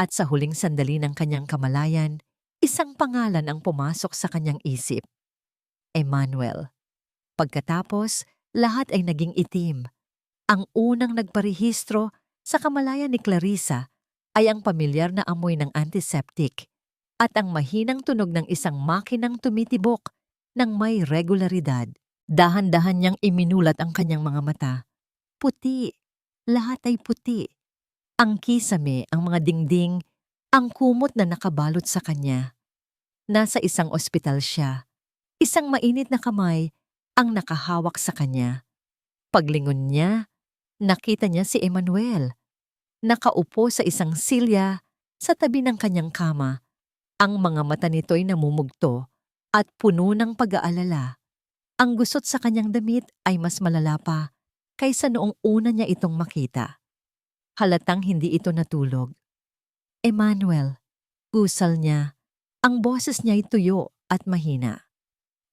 [SPEAKER 1] At sa huling sandali ng kanyang kamalayan, isang pangalan ang pumasok sa kanyang isip. Emmanuel. Pagkatapos, lahat ay naging itim. Ang unang nagparehistro sa kamalayan ni Clarissa ay ang pamilyar na amoy ng antiseptic at ang mahinang tunog ng isang makinang tumitibok ng may regularidad. Dahan-dahan niyang iminulat ang kanyang mga mata. Puti. Lahat ay puti. Ang kisame, ang mga dingding, ang kumot na nakabalot sa kanya. Nasa isang ospital siya. Isang mainit na kamay ang nakahawak sa kanya. Paglingon niya, nakita niya si Emmanuel. Nakaupo sa isang silya sa tabi ng kanyang kama. Ang mga mata nito'y namumugto at puno ng pag-aalala. Ang gusot sa kanyang damit ay mas malala pa kaysa noong una niya itong makita. Halatang hindi ito natulog. Emmanuel, gusal niya. Ang boses niya'y tuyo at mahina.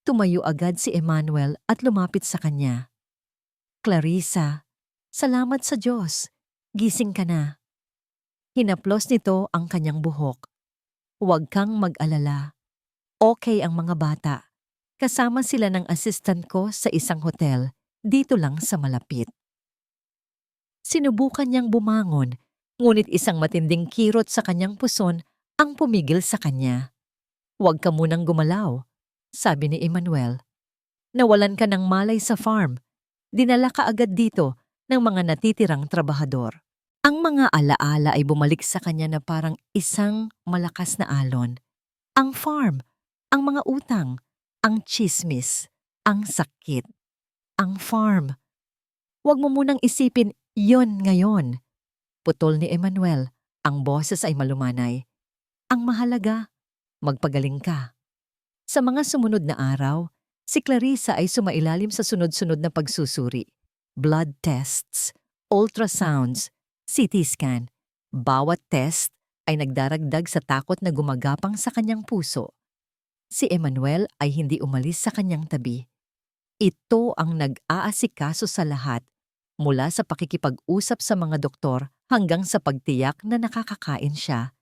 [SPEAKER 1] Tumayo agad si Emmanuel at lumapit sa kanya. Clarissa, salamat sa Diyos. Gising ka na. Hinaplos nito ang kanyang buhok. Huwag kang mag-alala. Okay ang mga bata. Kasama sila ng assistant ko sa isang hotel, dito lang sa malapit. Sinubukan niyang bumangon, ngunit isang matinding kirot sa kanyang puson ang pumigil sa kanya. Huwag ka munang gumalaw, sabi ni Emmanuel. Nawalan ka ng malay sa farm. Dinala ka agad dito ng mga natitirang trabahador. Ang mga alaala ay bumalik sa kanya na parang isang malakas na alon. Ang farm, ang mga utang, ang tsismis, ang sakit, ang farm. Huwag mo munang isipin yon ngayon. Putol ni Emmanuel, ang boses ay malumanay. Ang mahalaga, magpagaling ka. Sa mga sumunod na araw, si Clarissa ay sumailalim sa sunod-sunod na pagsusuri. Blood tests, ultrasounds, CT scan. Bawat test ay nagdaragdag sa takot na gumagapang sa kanyang puso. Si Emmanuel ay hindi umalis sa kanyang tabi. Ito ang nag-aasikaso sa lahat, mula sa pakikipag-usap sa mga doktor hanggang sa pagtiyak na nakakakain siya.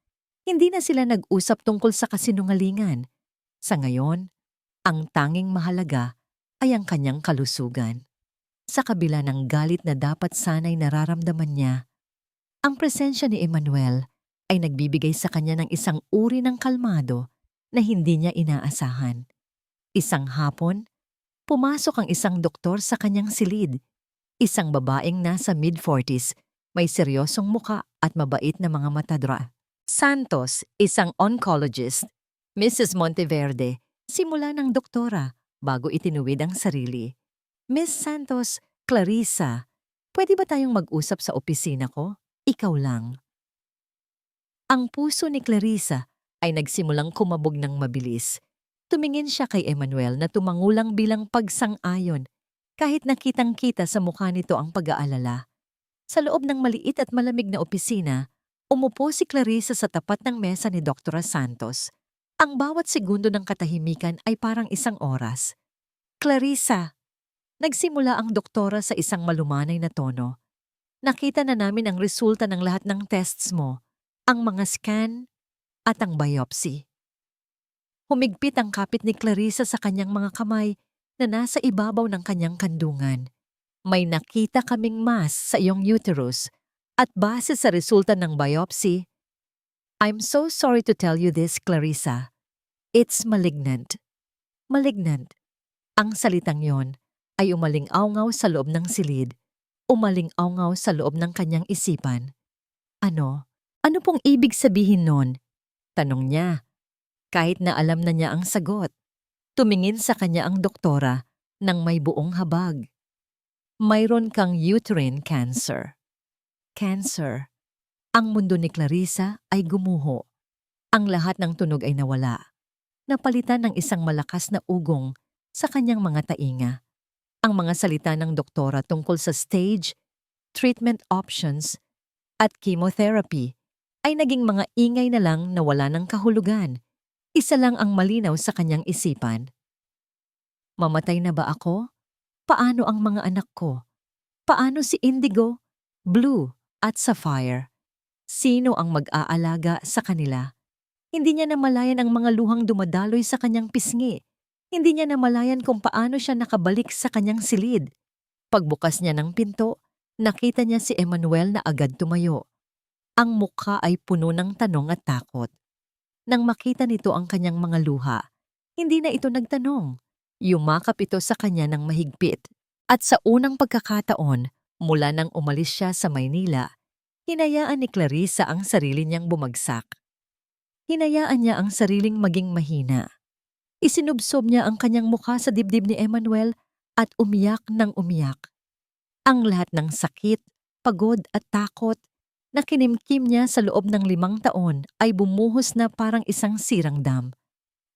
[SPEAKER 1] Hindi na sila nag-usap tungkol sa kasinungalingan. Sa ngayon, ang tanging mahalaga ay ang kanyang kalusugan. Sa kabila ng galit na dapat sana'y nararamdaman niya, ang presensya ni Emmanuel ay nagbibigay sa kanya ng isang uri ng kalmado na hindi niya inaasahan. Isang hapon, pumasok ang isang doktor sa kanyang silid. Isang babaeng nasa mid-40s, may seryosong muka at mabait na mga matadra. Santos, isang oncologist. Mrs. Monteverde, simula ng doktora bago itinuwid ang sarili. Miss Santos, Clarissa, pwede ba tayong mag-usap sa opisina ko? Ikaw lang. Ang puso ni Clarissa ay nagsimulang kumabog ng mabilis. Tumingin siya kay Emmanuel na tumangulang bilang pagsang-ayon kahit nakitang-kita sa mukha nito ang pag-aalala. Sa loob ng maliit at malamig na opisina, umupo si Clarissa sa tapat ng mesa ni Dr. Santos. Ang bawat segundo ng katahimikan ay parang isang oras. Clarissa, nagsimula ang doktora sa isang malumanay na tono. Nakita na namin ang resulta ng lahat ng tests mo, ang mga scan at ang biopsy. Humigpit ang kapit ni Clarissa sa kanyang mga kamay na nasa ibabaw ng kanyang kandungan. May nakita kaming mass sa iyong uterus at base sa resulta ng biopsy, I'm so sorry to tell you this, Clarissa. It's malignant. Malignant. Ang salitang yon ay umaling-awngaw sa loob ng silid, umaling-awngaw sa loob ng kanyang isipan. Ano? Ano pong ibig sabihin nun? Tanong niya. Kahit na alam na niya ang sagot, tumingin sa kanya ang doktora nang may buong habag. Mayroon kang uterine cancer. Cancer. Ang mundo ni Clarissa ay gumuho. Ang lahat ng tunog ay nawala. Napalitan ng isang malakas na ugong sa kanyang mga tainga. Ang mga salita ng doktora tungkol sa stage, treatment options, at chemotherapy ay naging mga ingay na lang na wala ng kahulugan. Isa lang ang malinaw sa kanyang isipan. Mamatay na ba ako? Paano ang mga anak ko? Paano si Indigo, Blue at Sapphire? Sino ang mag-aalaga sa kanila? Hindi niya namalayan ang mga luhang dumadaloy sa kanyang pisngi. Hindi niya namalayan kung paano siya nakabalik sa kanyang silid. Pagbukas niya ng pinto, nakita niya si Emmanuel na agad tumayo. Ang mukha ay puno ng tanong at takot. Nang makita nito ang kanyang mga luha, hindi na ito nagtanong. Yumakap ito sa kanya ng mahigpit. At sa unang pagkakataon, mula nang umalis siya sa Maynila, hinayaan ni Clarissa ang sarili niyang bumagsak. Hinayaan niya ang sariling maging mahina. Isinubsob niya ang kanyang mukha sa dibdib ni Emmanuel at umiyak ng umiyak. Ang lahat ng sakit, pagod at takot na kinimkim niya sa loob ng 5 taon ay bumuhos na parang isang sirang dam.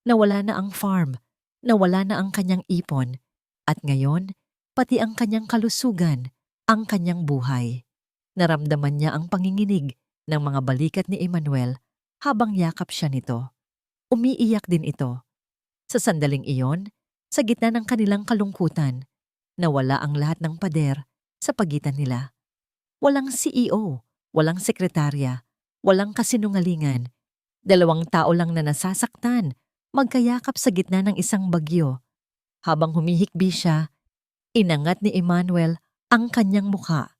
[SPEAKER 1] Nawala na ang farm, nawala na ang kanyang ipon, at ngayon, pati ang kanyang kalusugan, ang kanyang buhay. Naramdaman niya ang panginginig ng mga balikat ni Emmanuel habang yakap siya nito. Umiiyak din ito. Sa sandaling iyon, sa gitna ng kanilang kalungkutan, nawala ang lahat ng pader sa pagitan nila. Walang CEO, walang sekretarya, walang kasinungalingan. 2 tao lang na nasasaktan, magkayakap sa gitna ng isang bagyo. Habang humihikbi siya, inangat ni Emmanuel ang kanyang mukha.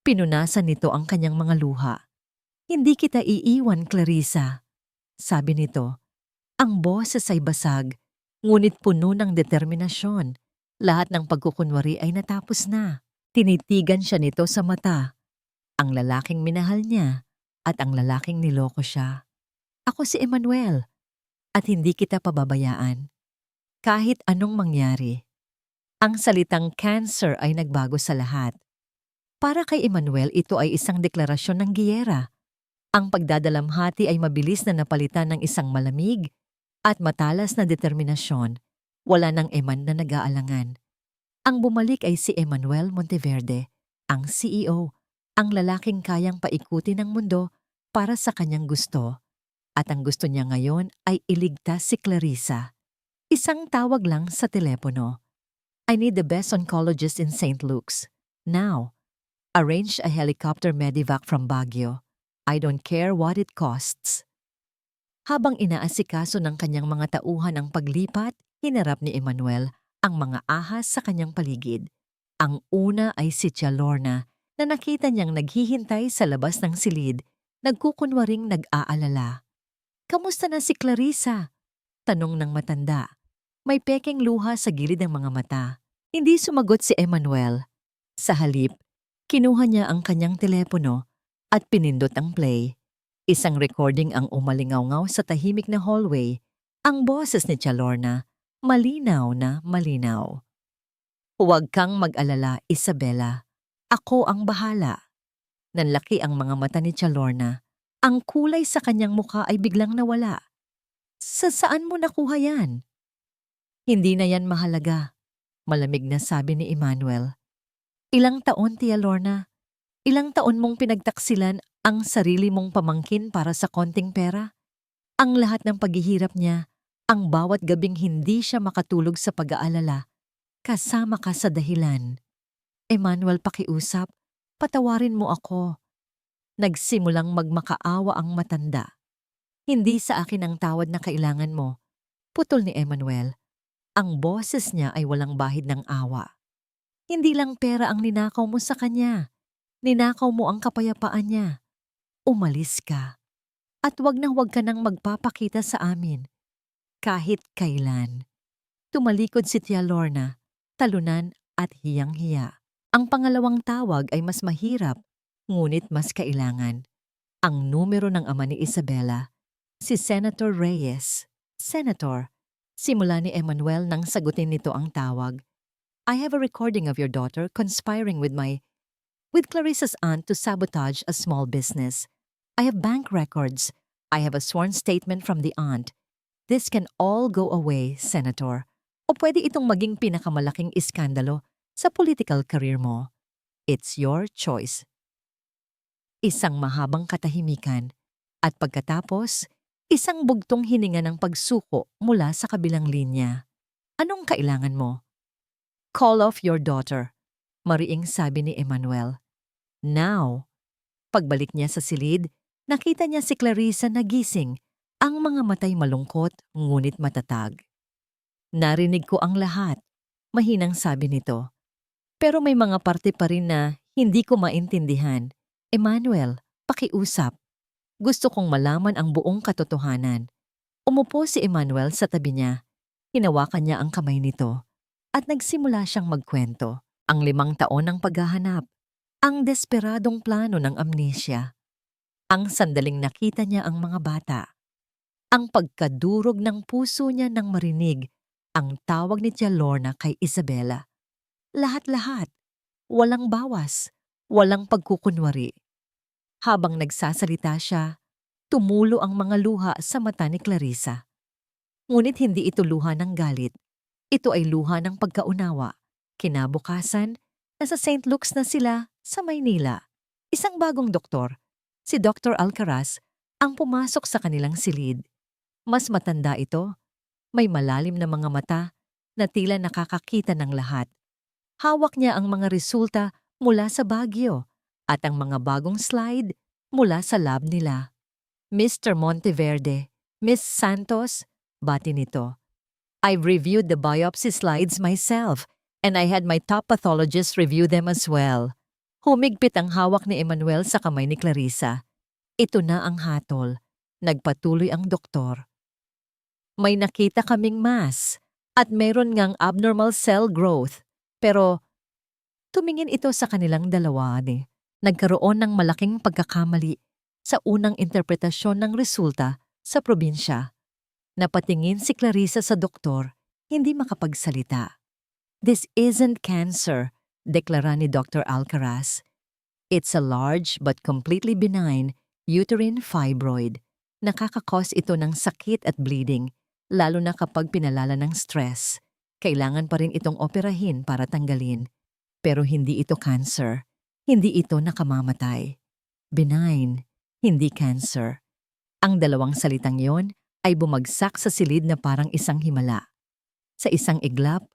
[SPEAKER 1] Pinunasan nito ang kanyang mga luha. "Hindi kita iiwan, Clarissa," sabi nito. Ang boses ay basag, ngunit puno ng determinasyon. Lahat ng pagkukunwari ay natapos na. Tinitigan siya nito sa mata. Ang lalaking minahal niya at ang lalaking niloko siya. "Ako si Emmanuel at hindi kita pababayaan. Kahit anong mangyari." Ang salitang cancer ay nagbago sa lahat. Para kay Emmanuel, ito ay isang deklarasyon ng giyera. Ang pagdadalamhati ay mabilis na napalitan ng isang malamig at matalas na determinasyon. Wala nang Eman na nag-aalangan. Ang bumalik ay si Emmanuel Monteverde, ang CEO, ang lalaking kayang paikutin ang mundo para sa kanyang gusto. At ang gusto niya ngayon ay iligtas si Clarissa. Isang tawag lang sa telepono. "I need the best oncologist in St. Luke's. Now. Arrange a helicopter medevac from Baguio. I don't care what it costs." Habang inaasikaso ng kanyang mga tauhan ang paglipat, hinarap ni Emmanuel ang mga ahas sa kanyang paligid. Ang una ay si Tia Lorna na nakita niyang naghihintay sa labas ng silid, nagkukunwaring nag-aalala. "Kamusta na si Clarissa?" tanong ng matanda. May pekeng luha sa gilid ng mga mata. Hindi sumagot si Emmanuel. Sa halip, kinuha niya ang kanyang telepono at pinindot ang play. Isang recording ang umalingaw-ngaw sa tahimik na hallway. Ang boses ni Tia Lorna, malinaw na malinaw. "Huwag kang mag-alala, Isabela. Ako ang bahala." Nanlaki ang mga mata ni Tia Lorna. Ang kulay sa kanyang mukha ay biglang nawala. Saan mo nakuha yan?" "Hindi na yan mahalaga," malamig na sabi ni Emmanuel. "Ilang taon, Tia Lorna? Ilang taon mong pinagtaksilan ang sarili mong pamangkin para sa konting pera? Ang lahat ng paghihirap niya, ang bawat gabing hindi siya makatulog sa pag-aalala, kasama ka sa dahilan. Emmanuel, pakiusap, patawarin mo ako." Nagsimulang magmakaawa ang matanda. "Hindi sa akin ang tawad na kailangan mo," putol ni Emmanuel. Ang boses niya ay walang bahid ng awa. "Hindi lang pera ang ninakaw mo sa kanya. Ninakaw mo ang kapayapaan niya. Umalis ka. At wag ka nang magpapakita sa amin. Kahit kailan." Tumalikod si Tia Lorna, talunan at hiyang-hiya. Ang pangalawang tawag ay mas mahirap, ngunit mas kailangan. Ang numero ng ama ni Isabela, si Senator Reyes. "Senator," simula ni Emmanuel nang sagutin nito ang tawag. "I have a recording of your daughter conspiring with Clarissa's aunt to sabotage a small business. I have bank records. I have a sworn statement from the aunt. This can all go away, Senator. O pwede itong maging pinakamalaking iskandalo sa political career mo. It's your choice." Isang mahabang katahimikan at pagkatapos, isang bugtong hininga ng pagsuko mula sa kabilang linya. "Anong kailangan mo?" "Call off your daughter," mariing sabi ni Emmanuel. "Now." Pagbalik niya sa silid, nakita niya si Clarissa nagising, ang mga matay malungkot ngunit matatag. "Narinig ko ang lahat," mahinang sabi nito. "Pero may mga parte pa rin na hindi ko maintindihan. Emmanuel, pakiusap. Gusto kong malaman ang buong katotohanan." Umupo si Emmanuel sa tabi niya. Hinawakan niya ang kamay nito at nagsimula siyang magkwento. Ang 5 taon ng paghahanap, ang desperadong plano ng amnesia, ang sandaling nakita niya ang mga bata, ang pagkadurog ng puso niya nang marinig ang tawag ni Tia Lorna kay Isabela. Lahat-lahat, walang bawas, walang pagkukunwari. Habang nagsasalita siya, tumulo ang mga luha sa mata ni Clarissa. Ngunit hindi ito luha ng galit. Ito ay luha ng pagkaunawa. Kinabukasan, nasa St. Luke's na sila sa Maynila. Isang bagong doktor, si Dr. Alcaraz, ang pumasok sa kanilang silid. Mas matanda ito, may malalim na mga mata na tila nakakakita ng lahat. Hawak niya ang mga resulta mula sa Baguio at ang mga bagong slide mula sa lab nila. Mr. Monteverde, Miss Santos, bati nito. I've reviewed the biopsy slides myself and I had my top pathologist review them as well. Humigpit ang hawak ni Emmanuel sa kamay ni Clarissa. Ito na ang hatol. Nagpatuloy ang doktor. May nakita kaming mass at meron ngang abnormal cell growth. Pero tumingin ito sa kanilang dalawa ni. Nagkaroon ng malaking pagkakamali sa unang interpretasyon ng resulta sa probinsya. Napatingin si Clarissa sa doktor, hindi makapagsalita. This isn't cancer, deklara ni Dr. Alcaraz. It's a large but completely benign uterine fibroid. Nakakakos ito ng sakit at bleeding, lalo na kapag pinalala ng stress. Kailangan pa rin itong operahin para tanggalin. Pero hindi ito cancer. Hindi ito nakamamatay. Benign, hindi cancer. Ang dalawang salitang yon ay bumagsak sa silid na parang isang himala. Sa isang iglap,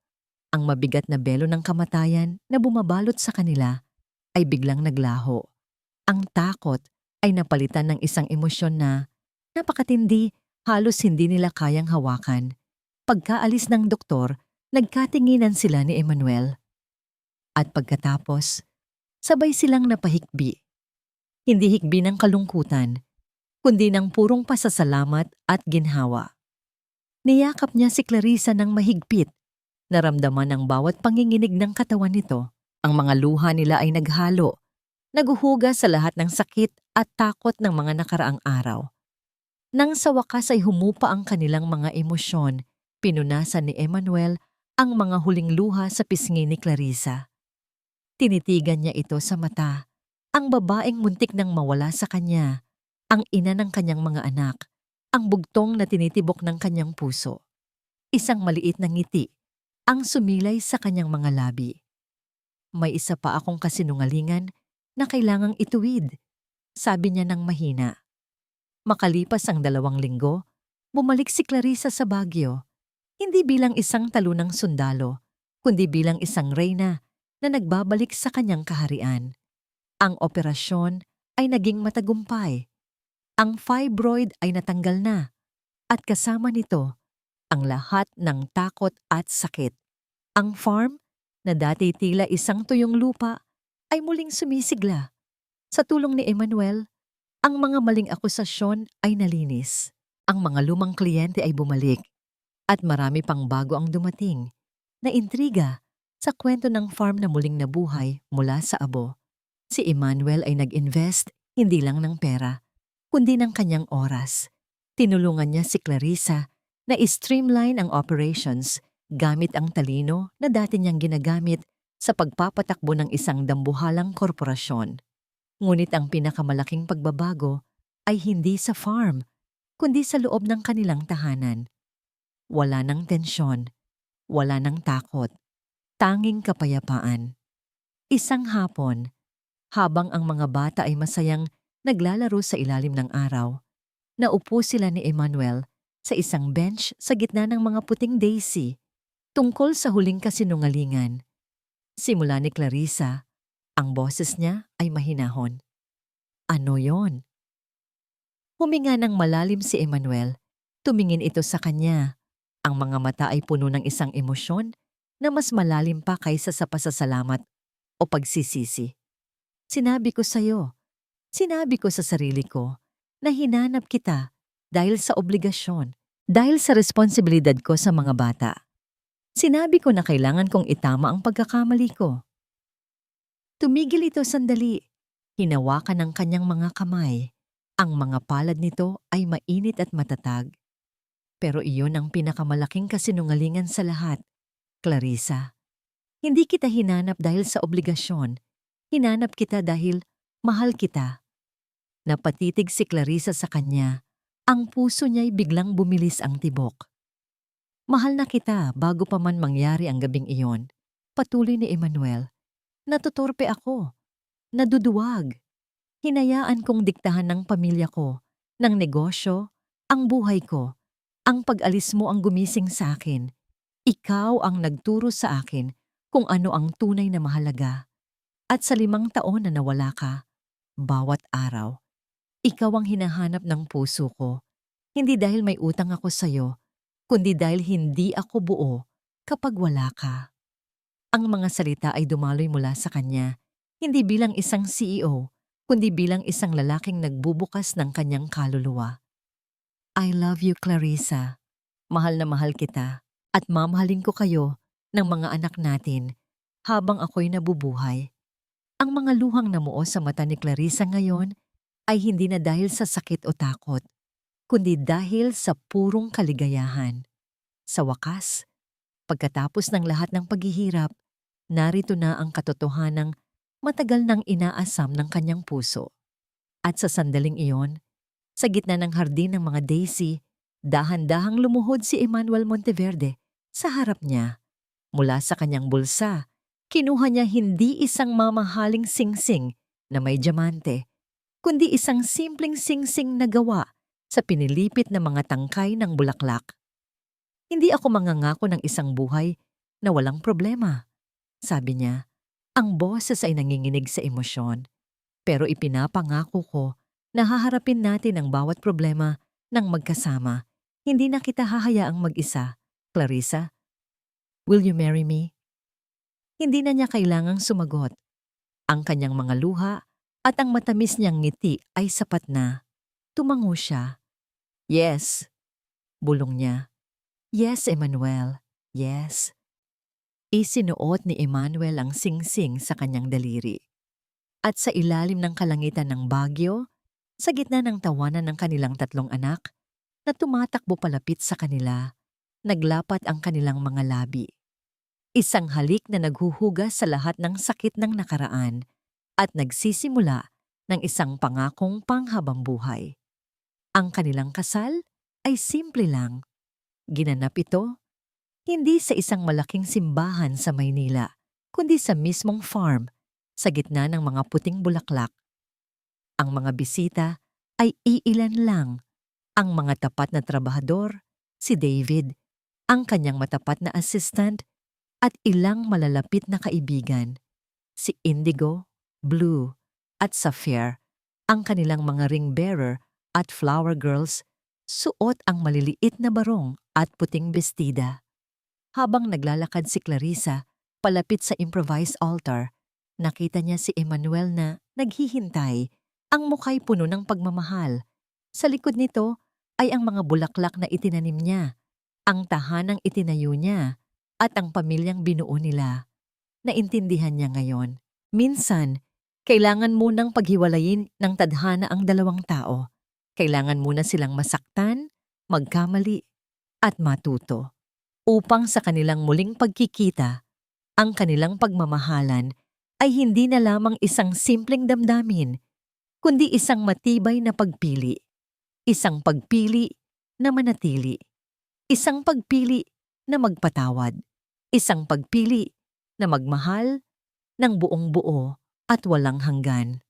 [SPEAKER 1] ang mabigat na belo ng kamatayan na bumabalot sa kanila ay biglang naglaho. Ang takot ay napalitan ng isang emosyon na napakatindi, halos hindi nila kayang hawakan. Pagkaalis ng doktor, nagkatinginan sila ni Emmanuel. At pagkatapos, sabay silang napahikbi. Hindi hikbi ng kalungkutan, kundi ng purong pasasalamat at ginhawa. Niyakap niya si Clarissa ng mahigpit. Naramdaman ang bawat panginginig ng katawan nito. Ang mga luha nila ay naghalo. Naguhuga sa lahat ng sakit at takot ng mga nakaraang araw. Nang sa wakas ay humupa ang kanilang mga emosyon, pinunasan ni Emmanuel ang mga huling luha sa pisngi ni Clarissa. Tinitigan niya ito sa mata. Ang babaeng muntik nang mawala sa kanya, ang ina ng kanyang mga anak, ang bugtong na tinitibok ng kanyang puso. Isang maliit na ngiti ang sumilay sa kanyang mga labi. May isa pa akong kasinungalingan na kailangang ituwid, sabi niya ng mahina. Makalipas ang 2 linggo, bumalik si Clarissa sa Baguio, hindi bilang isang talunang sundalo, kundi bilang isang reyna na nagbabalik sa kanyang kaharian. Ang operasyon ay naging matagumpay. Ang fibroid ay natanggal na at kasama nito ang lahat ng takot at sakit. Ang farm, na dati tila isang tuyong lupa, ay muling sumisigla. Sa tulong ni Emmanuel, ang mga maling akusasyon ay nalinis. Ang mga lumang kliyente ay bumalik at marami pang bago ang dumating na intriga sa kwento ng farm na muling nabuhay mula sa abo. Si Emmanuel ay nag-invest hindi lang ng pera, kundi ng kanyang oras. Tinulungan niya si Clarissa na i-streamline ang operations gamit ang talino na dati niyang ginagamit sa pagpapatakbo ng isang dambuhalang korporasyon. Ngunit ang pinakamalaking pagbabago ay hindi sa farm, kundi sa loob ng kanilang tahanan. Wala ng tensyon, wala ng takot, tanging kapayapaan. Isang hapon, habang ang mga bata ay masayang naglalaro sa ilalim ng araw, naupo sila ni Emmanuel sa isang bench sa gitna ng mga puting daisy tungkol sa huling kasinungalingan. Simula ni Clarissa, ang boses niya ay mahinahon. Ano yon? Huminga ng malalim si Emmanuel. Tumingin ito sa kanya. Ang mga mata ay puno ng isang emosyon na mas malalim pa kaysa sa pasasalamat o pagsisisi. Sinabi ko sa'yo, sinabi ko sa sarili ko na hinanap kita dahil sa obligasyon, dahil sa responsibilidad ko sa mga bata. Sinabi ko na kailangan kong itama ang pagkakamali ko. Tumigil ito sandali. Hinawakan ng kanyang mga kamay. Ang mga palad nito ay mainit at matatag. Pero iyon ang pinakamalaking kasinungalingan sa lahat, Clarissa. Hindi kita hinanap dahil sa obligasyon. Hinanap kita dahil mahal kita. Napatitig si Clarissa sa kanya. Ang puso niya'y biglang bumilis ang tibok. Mahal na kita bago pa man mangyari ang gabing iyon. Patuloy ni Emmanuel. Natutorpe ako. Naduduwag. Hinayaan kong diktahan ng pamilya ko, ng negosyo, ang buhay ko. Ang pag-alis mo ang gumising sa akin. Ikaw ang nagturo sa akin kung ano ang tunay na mahalaga. At sa 5 taon na nawala ka, bawat araw, ikaw ang hinahanap ng puso ko. Hindi dahil may utang ako sa'yo, kundi dahil hindi ako buo kapag wala ka. Ang mga salita ay dumaloy mula sa kanya, hindi bilang isang CEO, kundi bilang isang lalaking nagbubukas ng kanyang kaluluwa. I love you, Clarissa. Mahal na mahal kita at mamahalin ko kayo ng mga anak natin habang ako'y nabubuhay. Ang mga luhang namuo sa mata ni Clarissa ngayon ay hindi na dahil sa sakit o takot, kundi dahil sa purong kaligayahan. Sa wakas, pagkatapos ng lahat ng paghihirap, narito na ang katotohanang matagal nang inaasam ng kanyang puso. At sa sandaling iyon, sa gitna ng hardin ng mga daisy, dahan-dahang lumuhod si Emmanuel Monteverde sa harap niya. Mula sa kanyang bulsa, kinuha niya hindi isang mamahaling singsing na may diamante, kundi isang simpleng singsing na gawa sa pinilipit na mga tangkay ng bulaklak. Hindi ako mangangako ng isang buhay na walang problema, sabi niya. Ang boses ay nanginginig sa emosyon, pero ipinapangako ko na haharapin natin ang bawat problema ng magkasama. Hindi na kita hahayaang mag-isa. Clarissa, will you marry me? Hindi na niya kailangang sumagot. Ang kanyang mga luha at ang matamis niyang ngiti ay sapat na. Tumango siya. Yes, bulong niya. Yes, Emmanuel. Yes. Isinuot ni Emmanuel ang singsing sa kanyang daliri. At sa ilalim ng kalangitan ng Baguio, sa gitna ng tawanan ng kanilang 3 anak, na tumatakbo palapit sa kanila, naglapat ang kanilang mga labi. Isang halik na naghuhugas sa lahat ng sakit ng nakaraan at nagsisimula ng isang pangakong panghabang buhay. Ang kanilang kasal ay simple lang. Ginanap ito hindi sa isang malaking simbahan sa Maynila, kundi sa mismong farm, sa gitna ng mga puting bulaklak. Ang mga bisita ay iilan lang. Ang mga tapat na trabahador, si David, ang kanyang matapat na assistant, at ilang malalapit na kaibigan, si Indigo, Blue, at Sapphire, ang kanilang mga ring bearer at flower girls, suot ang maliliit na barong at puting bestida. Habang naglalakad si Clarissa palapit sa improvised altar, nakita niya si Emmanuel na naghihintay, ang mukha'y puno ng pagmamahal. Sa likod nito ay ang mga bulaklak na itinanim niya, ang tahanang itinayo niya, at ang pamilyang binuo nila. Naintindihan niya ngayon. Minsan, kailangan munang paghiwalayin ng tadhana ang 2 tao. Kailangan muna silang masaktan, magkamali, at matuto. Upang sa kanilang muling pagkikita, ang kanilang pagmamahalan ay hindi na lamang isang simpleng damdamin, kundi isang matibay na pagpili. Isang pagpili na manatili. Isang pagpili na magpatawad. Isang pagpili na magmahal ng buong buo at walang hanggan.